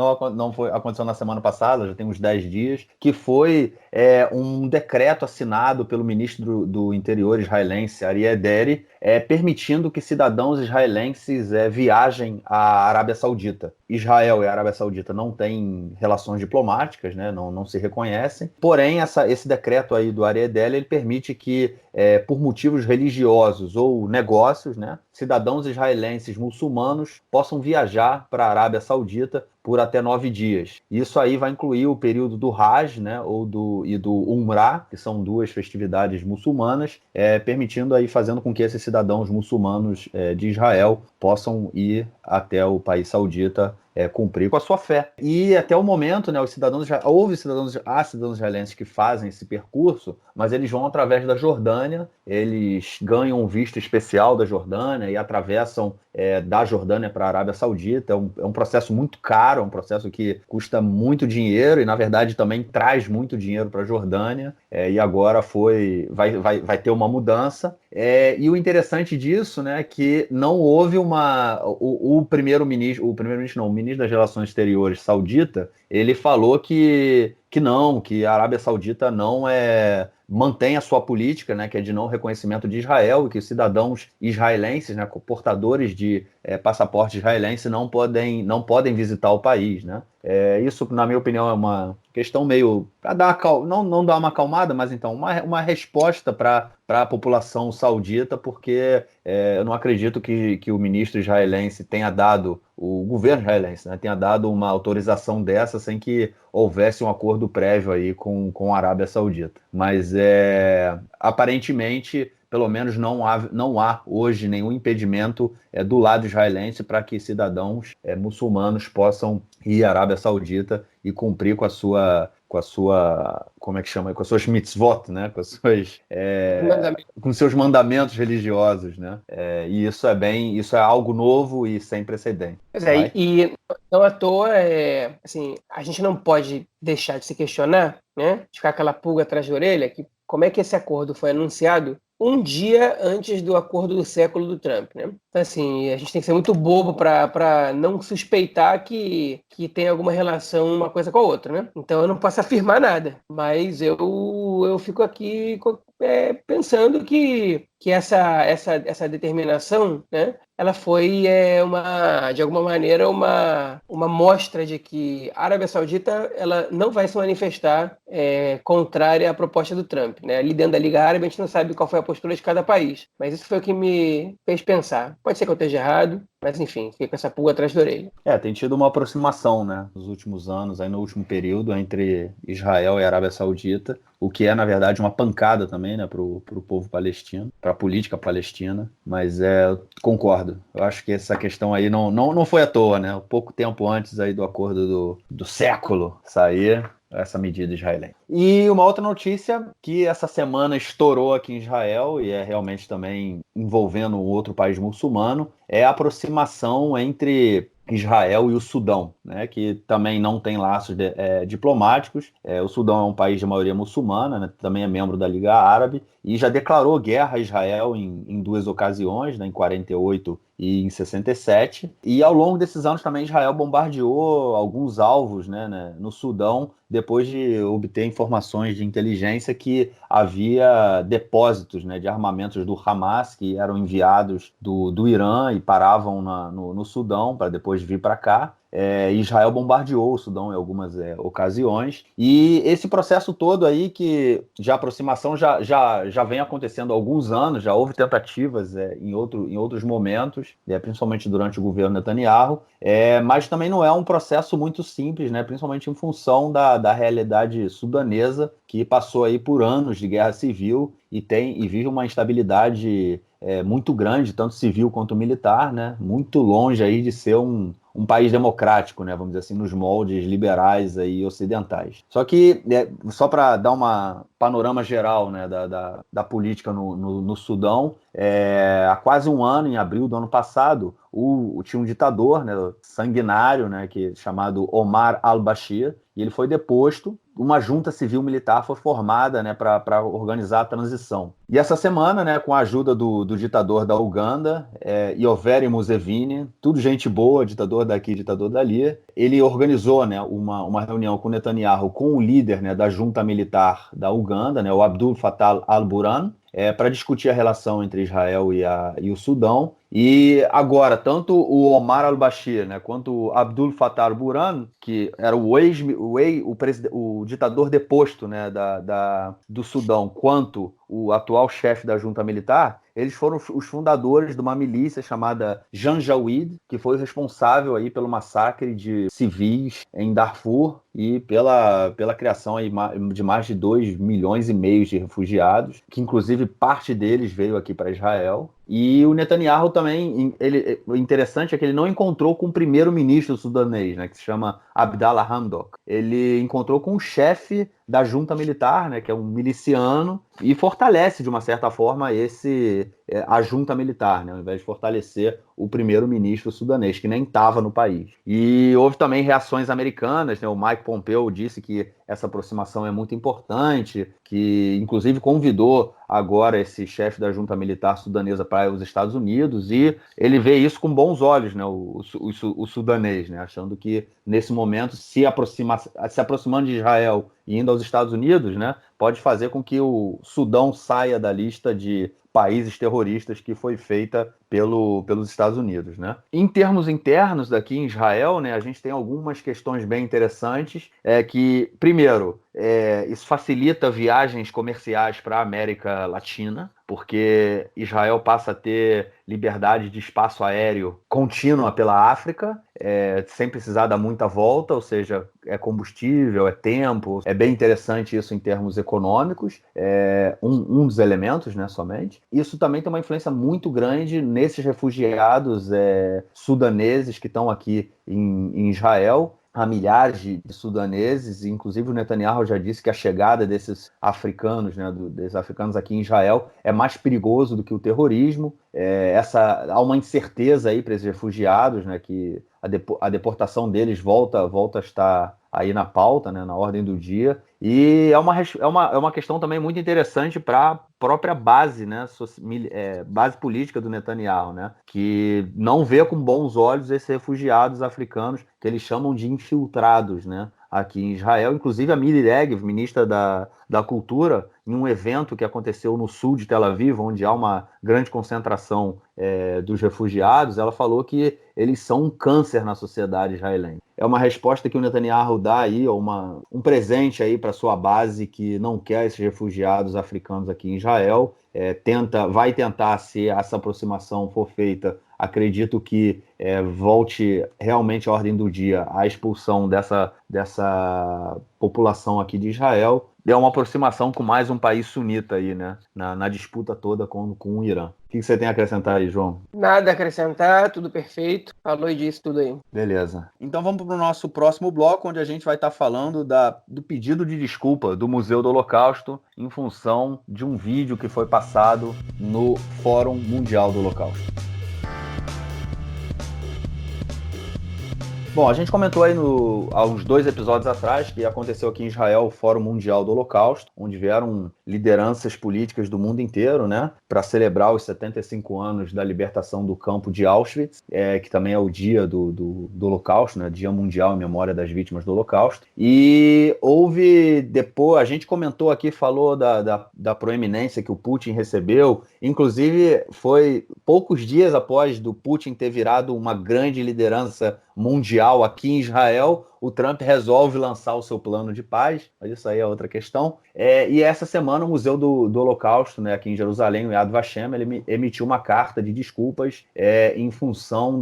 aconteceu na semana passada, já tem uns 10 dias, que foi um decreto assinado pelo ministro do Interior israelense, Arieh Deri, permitindo que cidadãos israelenses viajem à Arábia Saudita. Israel e a Arábia Saudita não têm relações diplomáticas, né? Não se reconhecem, porém esse decreto aí do Arieh Deri, ele permite que, por motivos religiosos ou negócios, né, cidadãos israelenses muçulmanos possam viajar para a Arábia Saudita por até 9 dias. Isso aí vai incluir o período do Hajj, né, e do Umrah, que são duas festividades muçulmanas, permitindo aí, fazendo com que esses cidadãos muçulmanos de Israel possam ir até o país saudita cumprir com a sua fé. E até o momento, né, há cidadãos israelenses que fazem esse percurso, mas eles vão através da Jordânia, eles ganham um visto especial da Jordânia e atravessam da Jordânia para a Arábia Saudita. É um processo muito caro, é um processo que custa muito dinheiro e, na verdade, também traz muito dinheiro para a Jordânia. E agora vai ter uma mudança. E o interessante disso, né, é que não houve o primeiro-ministro não, o ministro das Relações Exteriores saudita, ele falou que a Arábia Saudita não mantém a sua política, né, que é de não reconhecimento de Israel, e que os cidadãos israelenses, né, portadores de passaporte israelense, não podem visitar o país, né? Isso, na minha opinião, é uma questão meio para não dar uma acalmada, mas então uma resposta para a população saudita, porque eu não acredito que o ministro israelense o governo israelense, né, tenha dado uma autorização dessa sem que houvesse um acordo prévio aí com a Arábia Saudita. Mas aparentemente, pelo menos não há hoje nenhum impedimento do lado israelense para que cidadãos muçulmanos possam ir à Arábia Saudita e cumprir com a sua como é que chama? Com as suas mitzvot, né? Com seus mandamentos religiosos, né? E isso é algo novo e sem precedente. Pois é, e não à toa, assim, a gente não pode deixar de se questionar, né? De ficar aquela pulga atrás da orelha, que como é que esse acordo foi anunciado um dia antes do acordo do século do Trump, né? Então, assim, a gente tem que ser muito bobo para não suspeitar que tem alguma relação uma coisa com a outra, né? Então, eu não posso afirmar nada, mas eu fico aqui pensando que essa determinação, né? Ela foi de alguma maneira uma mostra de que a Arábia Saudita ela não vai se manifestar contrária à proposta do Trump, né? Ali dentro da Liga Árabe a gente não sabe qual foi a postura de cada país, mas isso foi o que me fez pensar. Pode ser que eu esteja errado, mas enfim, fiquei com essa pulga atrás da orelha. Tem tido uma aproximação, né, nos últimos anos, aí no último período, entre Israel e a Arábia Saudita, o que é, na verdade, uma pancada também, né, para o povo palestino, para a política palestina, mas eu concordo. Eu acho que essa questão aí não foi à toa, né, pouco tempo antes aí do acordo do século sair, essa medida israelense. E uma outra notícia que essa semana estourou aqui em Israel, e é realmente também envolvendo um outro país muçulmano, é a aproximação entre Israel e o Sudão, né, que também não tem laços diplomáticos. O Sudão é um país de maioria muçulmana, né, também é membro da Liga Árabe, e já declarou guerra a Israel em duas ocasiões, né, em 48 e em 67. E ao longo desses anos também Israel bombardeou alguns alvos, né, no Sudão, depois de obter informações de inteligência que havia depósitos, né, de armamentos do Hamas que eram enviados do Irã e paravam no Sudão para depois vir para cá. Israel bombardeou o Sudão em algumas ocasiões, e esse processo todo aí que de aproximação já vem acontecendo há alguns anos, já houve tentativas em outros momentos, principalmente durante o governo Netanyahu, mas também não é um processo muito simples, né, principalmente em função da realidade sudanesa, que passou aí por anos de guerra civil e vive uma instabilidade muito grande, tanto civil quanto militar, né, muito longe aí de ser um país democrático, né, vamos dizer assim, nos moldes liberais aí ocidentais. Só que, só para dar uma panorama geral, né, da política no Sudão, há quase um ano, em abril do ano passado, tinha um ditador, né, sanguinário, né, chamado Omar al-Bashir, e ele foi deposto. Uma junta civil-militar foi formada, né, para organizar a transição. E essa semana, né, com a ajuda do ditador da Uganda, Yoweri Museveni, tudo gente boa, ditador daqui, ditador dali, ele organizou, né, uma reunião com Netanyahu, com o líder, né, da junta militar da Uganda, né, o Abdul Fattah al-Burhan, para discutir a relação entre Israel e o Sudão. E agora, tanto o Omar al-Bashir, né, quanto o Abdul Fattah al-Burhan, que era o ditador deposto, né, do Sudão, quanto o atual chefe da junta militar, eles foram os fundadores de uma milícia chamada Janjaweed, que foi responsável aí pelo massacre de civis em Darfur e pela criação aí de mais de 2,5 milhões de refugiados, que inclusive parte deles veio aqui para Israel. E o Netanyahu também, o interessante é que ele não encontrou com o primeiro-ministro sudanês, né, que se chama Abdallah Hamdok. Ele encontrou com o chefe da junta militar, né, que é um miliciano, e fortalece, de uma certa forma, a junta militar, né, ao invés de fortalecer o primeiro-ministro sudanês, que nem estava no país. E houve também reações americanas, né, o Mike Pompeo disse que essa aproximação é muito importante, que inclusive convidou agora esse chefe da junta militar sudanesa para os Estados Unidos, e ele vê isso com bons olhos, né, o sudanês, né, achando que nesse momento, se aproximando de Israel e indo aos Estados Unidos, né, pode fazer com que o Sudão saia da lista de países terroristas que foi feita pelos Estados Unidos, né? Em termos internos daqui em Israel, né, a gente tem algumas questões bem interessantes, que, primeiro, isso facilita viagens comerciais para a América Latina, porque Israel passa a ter liberdade de espaço aéreo contínua pela África, sem precisar dar muita volta, ou seja, é combustível, é tempo, é bem interessante isso em termos econômicos, um dos elementos, né, somente. Isso também tem uma influência muito grande nesses refugiados sudaneses que estão aqui em Israel. Há milhares de sudaneses, inclusive o Netanyahu já disse que a chegada desses africanos, né, desses africanos aqui em Israel é mais perigoso do que o terrorismo. Há uma incerteza aí para esses refugiados, né, que a deportação deles volta a estar aí na pauta, né, na ordem do dia. E é uma questão também muito interessante para a própria base, né, base política do Netanyahu, né, que não vê com bons olhos esses refugiados africanos, que eles chamam de infiltrados, né, aqui em Israel. Inclusive a Miri Regev, ministra da Cultura, em um evento que aconteceu no sul de Tel Aviv, onde há uma grande concentração dos refugiados, ela falou que eles são um câncer na sociedade israelense. É uma resposta que o Netanyahu dá aí, um presente aí para sua base que não quer esses refugiados africanos aqui em Israel. Vai tentar, se essa aproximação for feita, acredito que volte realmente à ordem do dia a expulsão dessa população aqui de Israel. É uma aproximação com mais um país sunita aí, né, na disputa toda com o Irã. O que você tem a acrescentar aí, João? Nada a acrescentar, tudo perfeito. Falou disso tudo aí. Beleza. Então vamos para o nosso próximo bloco, onde a gente vai estar falando do pedido de desculpa do Museu do Holocausto em função de um vídeo que foi passado no Fórum Mundial do Holocausto. Bom, a gente comentou aí há uns 2 episódios atrás que aconteceu aqui em Israel o Fórum Mundial do Holocausto, onde vieram lideranças políticas do mundo inteiro, né, para celebrar os 75 anos da libertação do campo de Auschwitz, que também é o dia do Holocausto, né, Dia Mundial em Memória das Vítimas do Holocausto. E houve depois, a gente comentou aqui, falou da proeminência que o Putin recebeu, inclusive foi poucos dias após do Putin ter virado uma grande liderança mundial aqui em Israel, o Trump resolve lançar o seu plano de paz, mas isso aí é outra questão. E essa semana o Museu do Holocausto, né, aqui em Jerusalém, o Yad Vashem, ele emitiu uma carta de desculpas em função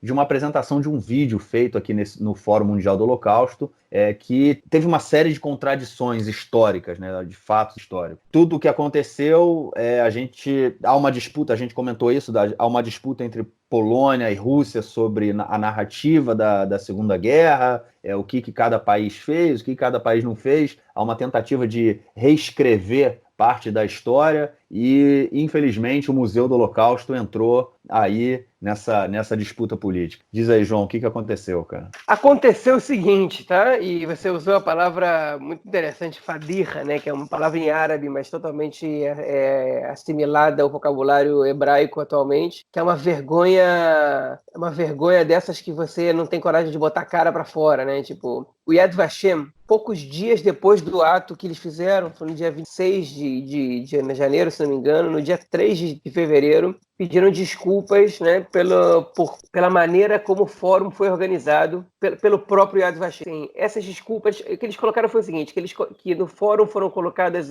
de uma apresentação de um vídeo feito aqui no Fórum Mundial do Holocausto, que teve uma série de contradições históricas, né, de fatos históricos. Tudo o que aconteceu, há uma disputa, a gente comentou isso, há uma disputa entre Polônia e Rússia sobre a narrativa da Segunda Guerra, o que cada país fez, o que cada país não fez. Há uma tentativa de reescrever parte da história e, infelizmente, o Museu do Holocausto entrou aí nessa disputa política. Diz aí, João, o que aconteceu, cara? Aconteceu o seguinte, tá? E você usou a palavra muito interessante, fadirra, né? Que é uma palavra em árabe, mas totalmente assimilada ao vocabulário hebraico atualmente, que é uma vergonha dessas que você não tem coragem de botar a cara para fora, né? Tipo, o Yad Vashem, poucos dias depois do ato que eles fizeram, foi no dia 26 de janeiro, se não me engano, no dia 3 de fevereiro, pediram desculpas, né, pela maneira como o fórum foi organizado pelo próprio Yad Vashem. Sim, essas desculpas que eles colocaram foi o seguinte, que no fórum foram colocadas,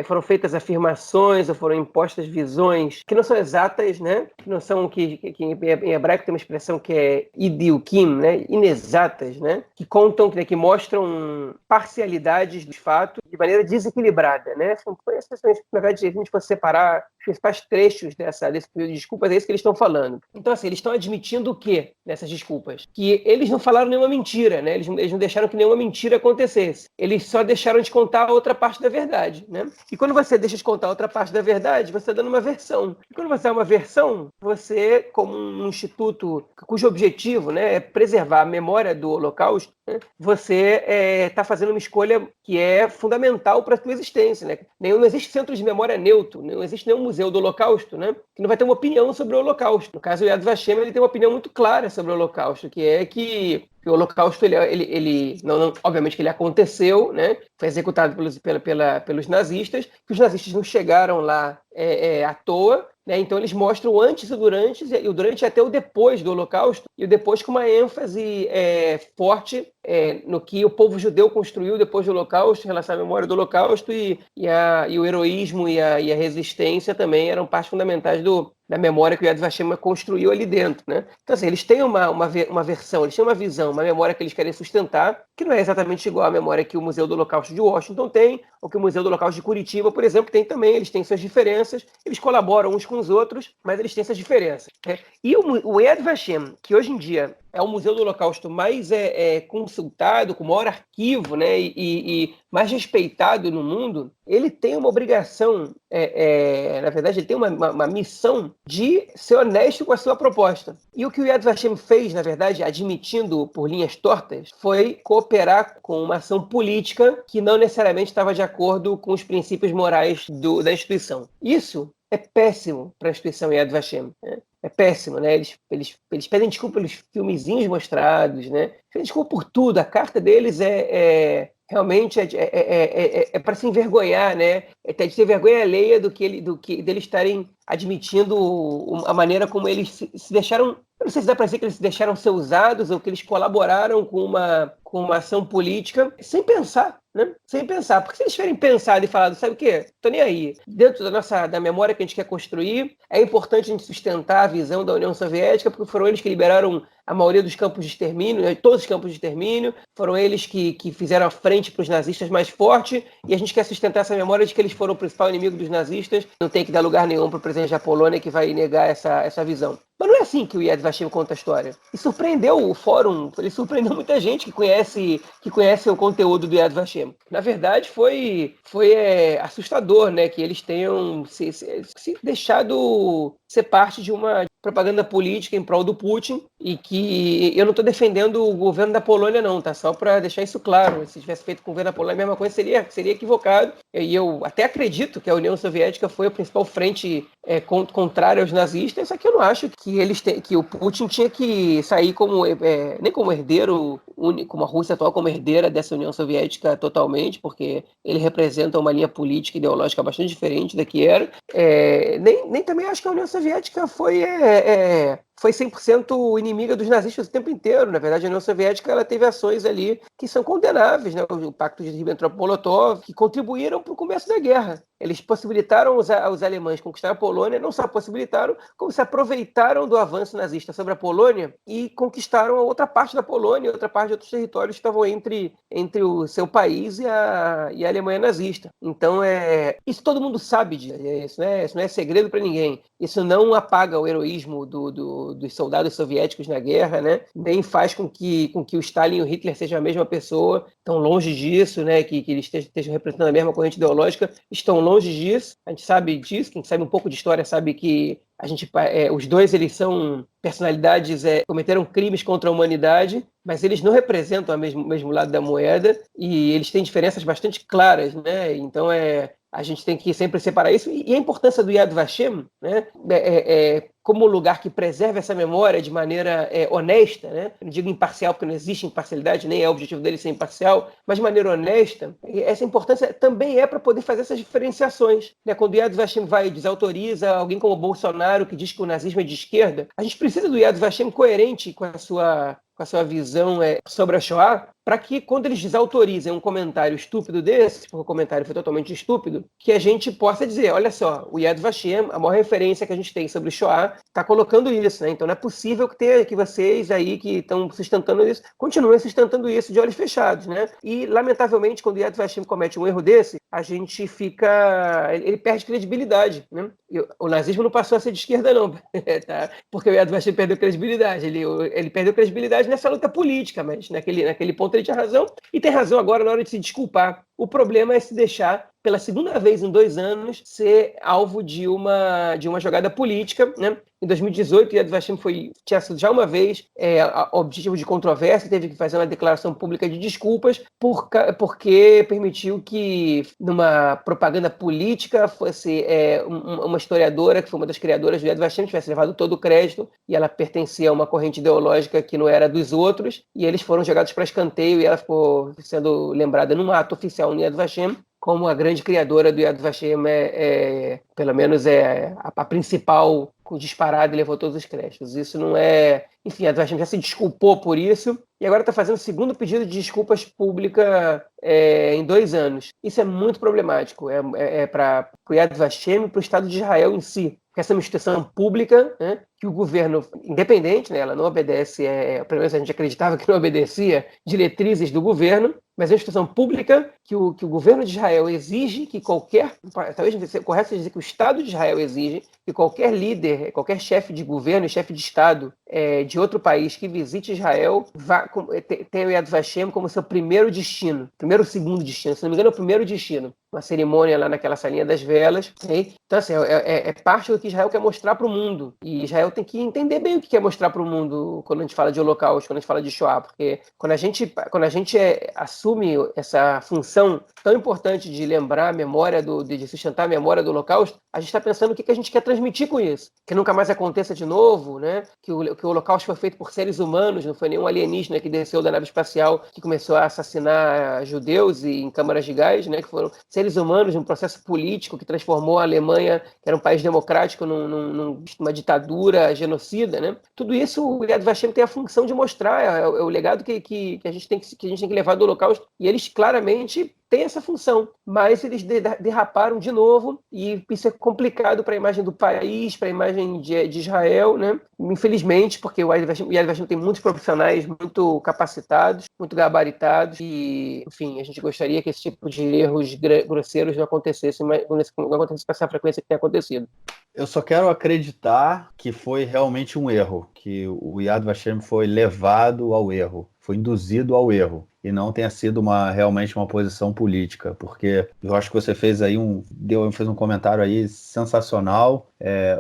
foram feitas afirmações ou foram impostas visões que não são exatas, né, que não são, que em hebraico tem uma expressão que é idiukim, né, inexatas, né, que contam, que mostram parcialidades dos fatos de maneira desequilibrada, né. Na verdade, se a gente for separar os principais trechos desse período de desculpas, é isso que eles estão falando. Então, assim, eles estão admitindo o quê nessas desculpas? Que eles não falaram nenhuma mentira, né? Eles não deixaram que nenhuma mentira acontecesse. Eles só deixaram de contar a outra parte da verdade, né? E quando você deixa de contar a outra parte da verdade, você está dando uma versão. E quando você dá uma versão, você, como um instituto cujo objetivo, né, é preservar a memória do Holocausto, né, você está fazendo uma escolha que é fundamental para a sua existência, né? Não existe centro de memória neutro, não existe nenhum museu do Holocausto, né, que não vai ter uma opinião sobre o Holocausto. No caso, o Yad Vashem, ele tem uma opinião muito clara sobre o Holocausto, que é que o Holocausto, obviamente que ele aconteceu, né, foi executado pelos nazistas, que os nazistas não chegaram lá à toa, né, então eles mostram o antes e o durante até o depois do Holocausto, e o depois com uma ênfase forte no que o povo judeu construiu depois do Holocausto, em relação à memória do Holocausto, e o heroísmo e a resistência também eram partes fundamentais da memória que o Yad Vashem construiu ali dentro, né? Então, assim, eles têm uma versão, eles têm uma visão, uma memória que eles querem sustentar, que não é exatamente igual à memória que o Museu do Holocausto de Washington tem, ou que o Museu do Holocausto de Curitiba, por exemplo, tem também. Eles têm suas diferenças, eles colaboram uns com os outros, mas eles têm suas diferenças, né? E o Yad Vashem, que hoje em dia é o Museu do Holocausto mais consultado, com maior arquivo, né, e mais respeitado no mundo, ele tem uma obrigação, na verdade, ele tem uma missão de ser honesto com a sua proposta. E o que o Yad Vashem fez, na verdade, admitindo por linhas tortas, foi cooperar com uma ação política que não necessariamente estava de acordo com os princípios morais da instituição. Isso é péssimo para a instituição Yad Vashem, né? É péssimo, né? Eles pedem desculpa pelos filmezinhos mostrados, né? Pedem desculpa por tudo. A carta deles realmente para se envergonhar, né? É de ter vergonha alheia deles estarem admitindo a maneira como eles se deixaram. Eu não sei se dá para dizer que eles se deixaram ser usados ou que eles colaboraram com uma ação política sem pensar, né? Sem pensar. Porque se eles tiverem pensado e falado, sabe o quê? Tô nem aí. Dentro da memória que a gente quer construir, é importante a gente sustentar a visão da União Soviética, porque foram eles que liberaram a maioria dos campos de extermínio, né? Todos os campos de extermínio, foram eles que fizeram a frente para os nazistas mais forte, e a gente quer sustentar essa memória de que eles foram o principal inimigo dos nazistas. Não tem que dar lugar nenhum para o presidente da Polônia que vai negar essa visão. Mas não é assim que o Yad Vashem conta a história. E surpreendeu o fórum, ele surpreendeu muita gente que conhece o conteúdo do Yad Vashem. Na verdade, foi assustador, né, que eles tenham se deixado ser parte de uma propaganda política em prol do Putin, e que eu não estou defendendo o governo da Polônia não, tá? Só para deixar isso claro. Se tivesse feito com o governo da Polônia a mesma coisa, seria equivocado. E eu até acredito que a União Soviética foi a principal frente contrária aos nazistas, só que eu não acho que o Putin tinha que sair nem como herdeiro único, como a Rússia atual, como herdeira dessa União Soviética totalmente, porque ele representa uma linha política e ideológica bastante diferente da que era. Nem também acho que a União Soviética foi 100% inimiga dos nazistas o tempo inteiro. Na verdade, a União Soviética ela teve ações ali que são condenáveis, né? O Pacto de Ribbentrop-Molotov, que contribuíram para o começo da guerra. Eles possibilitaram os alemães conquistar a Polônia, não só possibilitaram, como se aproveitaram do avanço nazista sobre a Polônia e conquistaram a outra parte da Polônia e outra parte de outros territórios que estavam entre o seu país e a Alemanha nazista. Então, isso todo mundo sabe disso, né? Isso não é segredo para ninguém. Isso não apaga o heroísmo dos soldados soviéticos na guerra, né? Nem faz com que o Stalin e o Hitler sejam a mesma pessoa, estão longe disso, né? Que eles estejam representando a mesma corrente ideológica, estão longe disso. A gente sabe disso, quem sabe um pouco de história sabe que os dois eles são personalidades, cometeram crimes contra a humanidade, mas eles não representam o mesmo lado da moeda e eles têm diferenças bastante claras, né? Então a gente tem que sempre separar isso. E a importância do Yad Vashem, né? Como lugar que preserva essa memória de maneira honesta, né? Eu não digo imparcial, porque não existe imparcialidade, nem é o objetivo dele ser imparcial, mas de maneira honesta. Essa importância também é para poder fazer essas diferenciações, né? Quando o Yad Vashem vai e desautoriza alguém como o Bolsonaro, que diz que o nazismo é de esquerda, a gente precisa do Yad Vashem coerente com a sua visão sobre a Shoah, para que, quando eles desautorizem um comentário estúpido desse, porque o comentário foi totalmente estúpido, que a gente possa dizer, olha só, o Yad Vashem, a maior referência que a gente tem sobre Shoah, está colocando isso, né? Então não é possível que vocês aí que estão sustentando isso, continuem sustentando isso de olhos fechados, né? E, lamentavelmente, quando o Yad Vashem comete um erro desse, a gente ele perde credibilidade, né? O nazismo não passou a ser de esquerda, não, tá? Porque o Yad Vashem perdeu credibilidade. Ele perdeu credibilidade nessa luta política, mas naquele ponto ele tinha razão, e tem razão agora na hora de se desculpar. O problema é se deixar, pela segunda vez em 2 anos, ser alvo de uma jogada política, né? Em 2018, Yad Vashem tinha sido já uma vez objetivo de controvérsia, teve que fazer uma declaração pública de desculpas, porque permitiu que, numa propaganda política, fosse uma historiadora, que foi uma das criadoras do Yad Vashem, tivesse levado todo o crédito, e ela pertencia a uma corrente ideológica que não era dos outros, e eles foram jogados para escanteio, e ela ficou sendo lembrada num ato oficial no Yad Vashem, como a grande criadora do Yad Vashem, pelo menos a principal disparada e levou todos os créditos. Isso não é... Enfim, Yad Vashem já se desculpou por isso e agora está fazendo o segundo pedido de desculpas pública em 2 anos. Isso é muito problemático. Para o Yad Vashem e para o Estado de Israel em si. Porque essa é uma instituição pública, né, que o governo, independente, né, ela não obedece, pelo menos a gente acreditava que não obedecia, diretrizes do governo, mas é uma instituição pública que o governo de Israel exige que talvez seja correto dizer que o Estado de Israel exige que qualquer líder, qualquer chefe de governo e chefe de Estado de outro país que visite Israel tenha o Yad Vashem como seu primeiro destino, primeiro ou segundo destino, se não me engano é o primeiro destino, uma cerimônia lá naquela salinha das velas, okay? Então assim, é parte do que Israel quer mostrar para o mundo, e Israel tem que entender bem o que quer mostrar para o mundo quando a gente fala de Holocausto, quando a gente fala de Shoah, porque quando a gente assume essa função tão importante de lembrar a memória, de sustentar a memória do Holocausto, a gente está pensando o que a gente quer transmitir com isso, que nunca mais aconteça de novo, né? Que o Holocausto foi feito por seres humanos, não foi nenhum alienígena que desceu da nave espacial que começou a assassinar judeus em câmaras de gás, né? Que foram seres humanos num processo político que transformou a Alemanha, que era um país democrático, numa ditadura genocida, né? Tudo isso o Yad Vashem tem a função de mostrar, é o legado que a gente tem que levar do Holocausto, e eles claramente têm essa função, mas eles derraparam de novo, e isso é complicado para a imagem do país, para a imagem de Israel, né? Infelizmente, porque o Yad Vashem tem muitos profissionais muito capacitados, muito gabaritados, e, enfim, a gente gostaria que esse tipo de erros grosseiros não acontecesse, mas não acontecesse com essa frequência que tem acontecido. Eu só quero acreditar que foi realmente um erro, que o Yad Vashem foi levado ao erro, foi induzido ao erro, e não tenha sido realmente uma posição política, porque eu acho que você fez um comentário aí sensacional.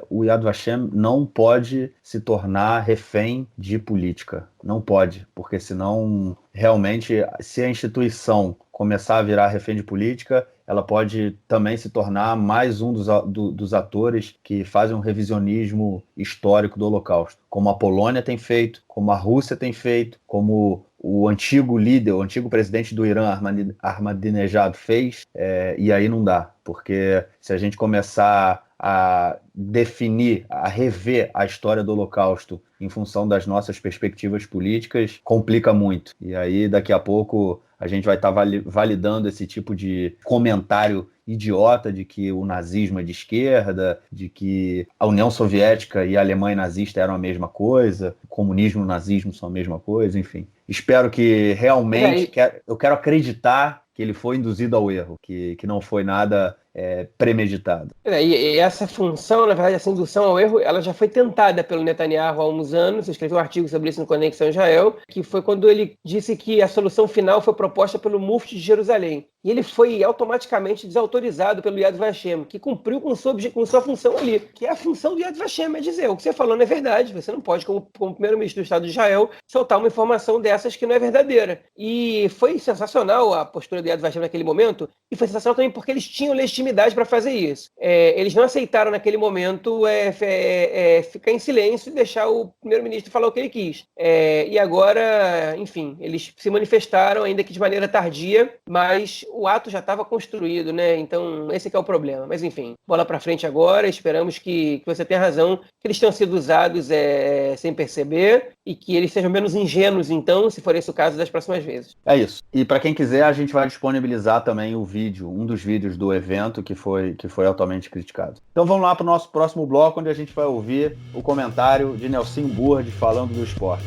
O Yad Vashem não pode se tornar refém de política, não pode, porque senão realmente, se a instituição começar a virar refém de política, ela pode também se tornar mais um dos atores que fazem um revisionismo histórico do Holocausto, como a Polônia tem feito, como a Rússia tem feito, como o antigo líder, o antigo presidente do Irã, Ahmadinejad, fez, e aí não dá, porque se a gente começar a definir, a rever a história do Holocausto em função das nossas perspectivas políticas, complica muito. E aí, daqui a pouco, a gente vai estar validando esse tipo de comentário idiota de que o nazismo é de esquerda, de que a União Soviética e a Alemanha nazista eram a mesma coisa, o comunismo e o nazismo são a mesma coisa, enfim. Espero que realmente... Eu quero acreditar que ele foi induzido ao erro, que não foi nada premeditado. E essa função, na verdade, essa indução ao erro, ela já foi tentada pelo Netanyahu há uns anos. Eu escrevi um artigo sobre isso no Conexão Israel, que foi quando ele disse que a solução final foi proposta pelo Mufti de Jerusalém. E ele foi automaticamente desautorizado pelo Yad Vashem, que cumpriu com sua função ali, que é a função do Yad Vashem, é dizer, o que você falou não é verdade, você não pode, como primeiro-ministro do Estado de Israel, soltar uma informação dessas que não é verdadeira. E foi sensacional a postura do Yad Vashem naquele momento, e foi sensacional também porque eles tinham legitimidade para fazer isso. Eles não aceitaram naquele momento ficar em silêncio e deixar o primeiro-ministro falar o que ele quis. E agora, enfim, eles se manifestaram, ainda que de maneira tardia, mas o ato já estava construído, né? Então, esse que é o problema. Mas, enfim, bola para frente agora. Esperamos que você tenha razão, que eles tenham sido usados sem perceber e que eles sejam menos ingênuos, então, se for esse o caso, das próximas vezes. É isso. E para quem quiser, a gente vai disponibilizar também o vídeo, um dos vídeos do evento que foi altamente criticado. Então vamos lá para o nosso próximo bloco, onde a gente vai ouvir o comentário de Nelson Burd falando do esporte.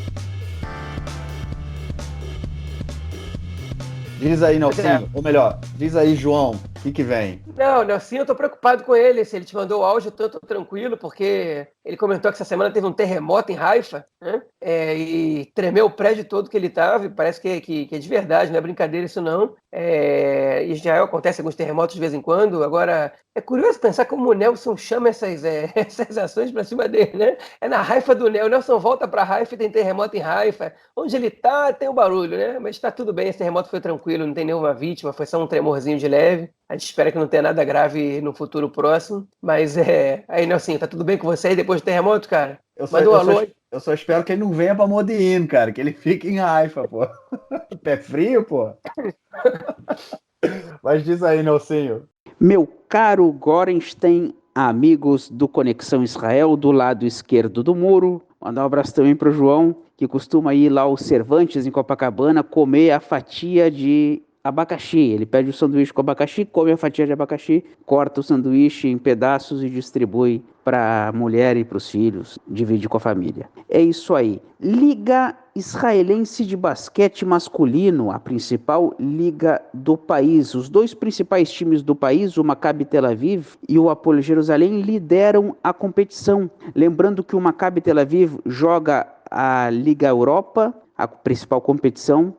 Diz aí, Nelson, ou melhor, diz aí, João, o que vem? Não, Nelson, eu tô preocupado com ele. Se ele te mandou o áudio, eu tô tranquilo, porque ele comentou que essa semana teve um terremoto em Haifa, né? E tremeu o prédio todo que ele estava, e parece que é de verdade, não é brincadeira isso não. Em Israel acontece alguns terremotos de vez em quando. Agora, é curioso pensar como o Nelson chama essas ações para cima dele, né? É na Haifa do Nelson. O Nelson volta para Haifa e tem terremoto em Haifa. Onde ele tá, tem o barulho, né? Mas tá tudo bem, esse terremoto foi tranquilo, não tem nenhuma vítima, foi só um tremorzinho de leve. A gente espera que não tenha nada grave no futuro próximo. Mas aí, Nelson, tá tudo bem com você aí depois do terremoto, cara? Eu só espero que ele não venha pra Modi'in, cara, que ele fique em Haifa, pô. Pé frio, pô. Mas diz aí, Nelsinho. Meu caro Gorenstein, amigos do Conexão Israel, do lado esquerdo do muro, mandar um abraço também pro João, que costuma ir lá ao Cervantes, em Copacabana, comer a fatia de abacaxi. Ele pede o sanduíche com abacaxi, come a fatia de abacaxi, corta o sanduíche em pedaços e distribui para a mulher e para os filhos, divide com a família. É isso aí. Liga Israelense de Basquete Masculino, a principal liga do país. Os dois principais times do país, o Maccabi Tel Aviv e o Hapoel Jerusalém, lideram a competição. Lembrando que o Maccabi Tel Aviv joga a Liga Europa, a principal competição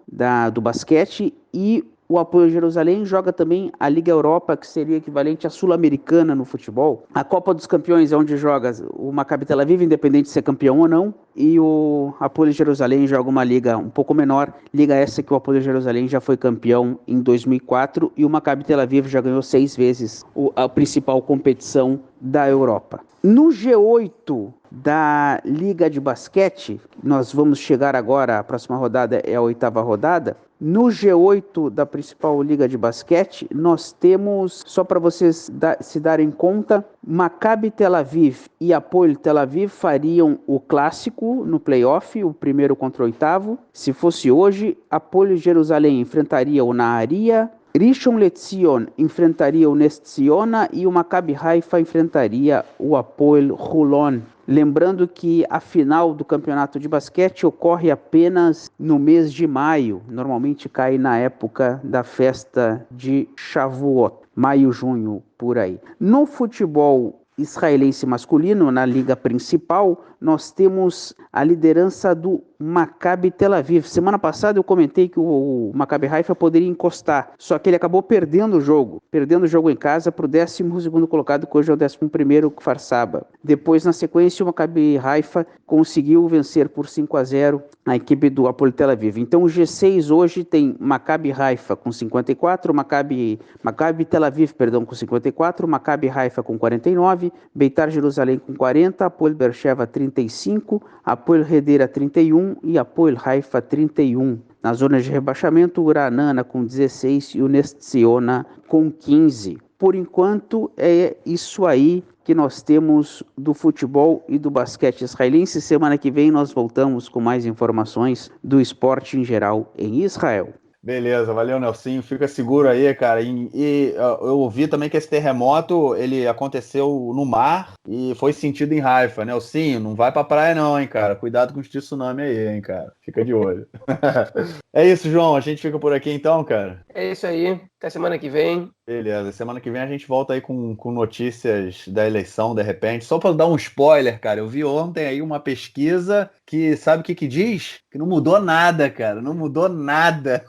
do basquete, e o Hapoel Jerusalém joga também a Liga Europa, que seria equivalente à Sul-Americana no futebol. A Copa dos Campeões é onde joga o Maccabi Tel Aviv, independente de ser campeão ou não, e o Hapoel Jerusalém joga uma liga um pouco menor, liga essa que o Hapoel Jerusalém já foi campeão em 2004, e o Maccabi Tel Aviv já ganhou 6 vezes a principal competição da Europa. No G8 da Liga de Basquete, nós vamos chegar agora, a próxima rodada é a 8ª rodada. No G8 da principal liga de basquete, nós temos, só para vocês se darem conta, Maccabi Tel Aviv e Hapoel Tel Aviv fariam o clássico no playoff, o primeiro contra o 8º. Se fosse hoje, Hapoel Jerusalém enfrentaria o Nahariya, Rishon LeZion enfrentaria o Ness Tziona e o Maccabi Haifa enfrentaria o Hapoel Holon. Lembrando que a final do campeonato de basquete ocorre apenas no mês de maio. Normalmente cai na época da festa de Shavuot, maio, junho, por aí. No futebol israelense masculino, na liga principal, nós temos a liderança do Maccabi Tel Aviv. Semana passada eu comentei que o Maccabi Haifa poderia encostar, só que ele acabou perdendo o jogo em casa para o 12º colocado, que hoje é o 11º, Kfar Saba. Depois, na sequência, o Maccabi Haifa conseguiu vencer por 5-0 a equipe do Hapoel Tel Aviv. Então o G6 hoje tem Maccabi Haifa com 54, Maccabi Tel Aviv, com 54, Maccabi Haifa com 49, Beitar Jerusalém com 40, Hapoel Beersheva 35, Hapoel Hedera 31 e Hapoel Haifa 31. Na zona de rebaixamento, o Ra'anana com 16 e o Ness Tziona com 15. Por enquanto, é isso aí que nós temos do futebol e do basquete israelense. Semana que vem nós voltamos com mais informações do esporte em geral em Israel. Beleza, valeu, Nelsinho. Fica seguro aí, cara. E eu ouvi também que esse terremoto, ele aconteceu no mar e foi sentido em Haifa. Nelsinho, não vai pra praia não, hein, cara. Cuidado com o tsunami aí, hein, cara. Fica de olho. É isso, João. A gente fica por aqui então, cara. É isso aí. Até semana que vem. Beleza, semana que vem a gente volta aí com notícias da eleição, de repente. Só para dar um spoiler, cara, eu vi ontem aí uma pesquisa que, sabe o que diz? Que não mudou nada, cara, não mudou nada.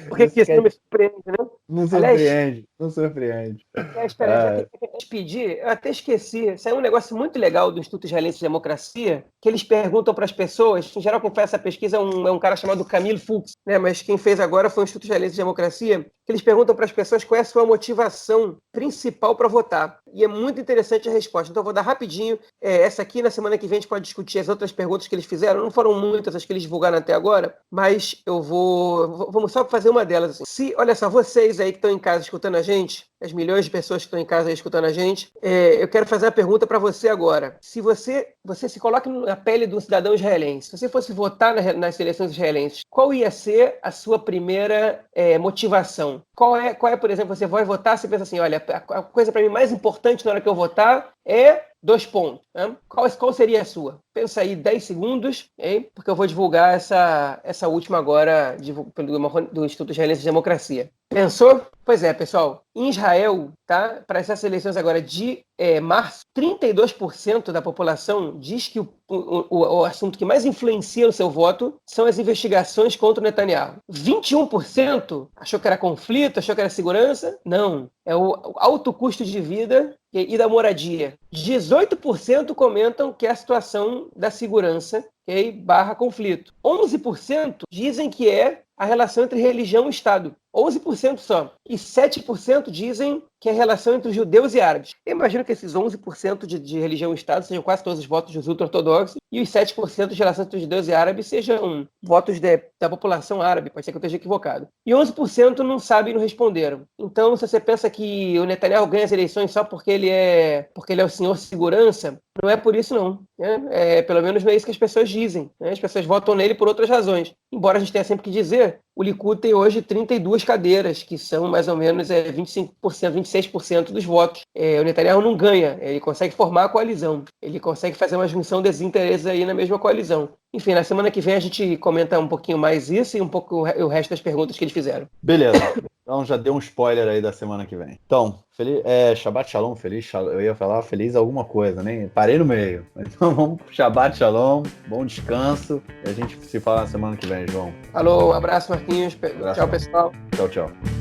Por que isso não me surpreende, né? Não Aliás, surpreende, não surpreende. espera, já tem que despedir. Eu até esqueci. Saiu um negócio muito legal do Instituto Israelense de Democracia, que eles perguntam para as pessoas, em geral quem faz essa pesquisa é um cara chamado Camille Fuchs, né? Mas quem fez agora foi o Instituto Israelense de Democracia, que eles perguntam para as pessoas qual é a sua motivação principal para votar. E é muito interessante a resposta. Então eu vou dar rapidinho. Essa aqui, na semana que vem, a gente pode discutir as outras perguntas que eles fizeram. Não foram muitas as que eles divulgaram até agora, mas vamos só fazer uma delas. Assim. Olha só, vocês aí que estão em casa escutando a gente, as milhões de pessoas que estão em casa aí escutando a gente, eu quero fazer uma pergunta para você agora. Se você se coloca na pele de um cidadão israelense, se você fosse votar nas eleições israelenses, qual ia ser a sua primeira motivação? Qual é, por exemplo, você vai votar, você pensa assim, olha, a coisa para mim mais importante na hora que eu votar é 2 pontos. Né? Qual seria a sua? Pensa aí 10 segundos, hein? Porque eu vou divulgar essa última agora do Instituto Israelense de Democracia. Pensou? Pois é, pessoal. Em Israel, tá? Para essas eleições agora de março, 32% da população diz que o assunto que mais influencia no seu voto são as investigações contra o Netanyahu. 21% achou que era conflito, achou que era segurança. Não. É o alto custo de vida e da moradia. 18% comentam que é a situação da segurança, barra conflito. 11% dizem que é a relação entre religião e Estado. 11% só. E 7% dizem que é a relação entre judeus e árabes. Eu imagino que esses 11% de religião e Estado sejam quase todos os votos dos ultra-ortodoxos e os 7% de relação entre judeus e árabes sejam votos da população árabe. Pode ser que eu esteja equivocado. E 11% não sabem e não responderam. Então, se você pensa que o Netanyahu ganha as eleições só porque ele é o senhor segurança, não é por isso, não. Pelo menos não é isso que as pessoas dizem. Né? As pessoas votam nele por outras razões. Embora a gente tenha sempre que dizer, o Likud tem hoje 32 cadeiras, que são mais ou menos 25%, 26% dos votos. O Netanyahu não ganha, ele consegue formar a coalizão. Ele consegue fazer uma junção desses interesses aí na mesma coalizão. Enfim, na semana que vem a gente comenta um pouquinho mais isso e um pouco o resto das perguntas que eles fizeram. Beleza. Então já deu um spoiler aí da semana que vem. Então, Shabbat Shalom, eu ia falar feliz alguma coisa, né? Parei no meio. Então vamos pro Shabbat Shalom, bom descanso e a gente se fala na semana que vem, João. Alô, um abraço, Marquinhos. Tchau, pessoal. Tchau, tchau.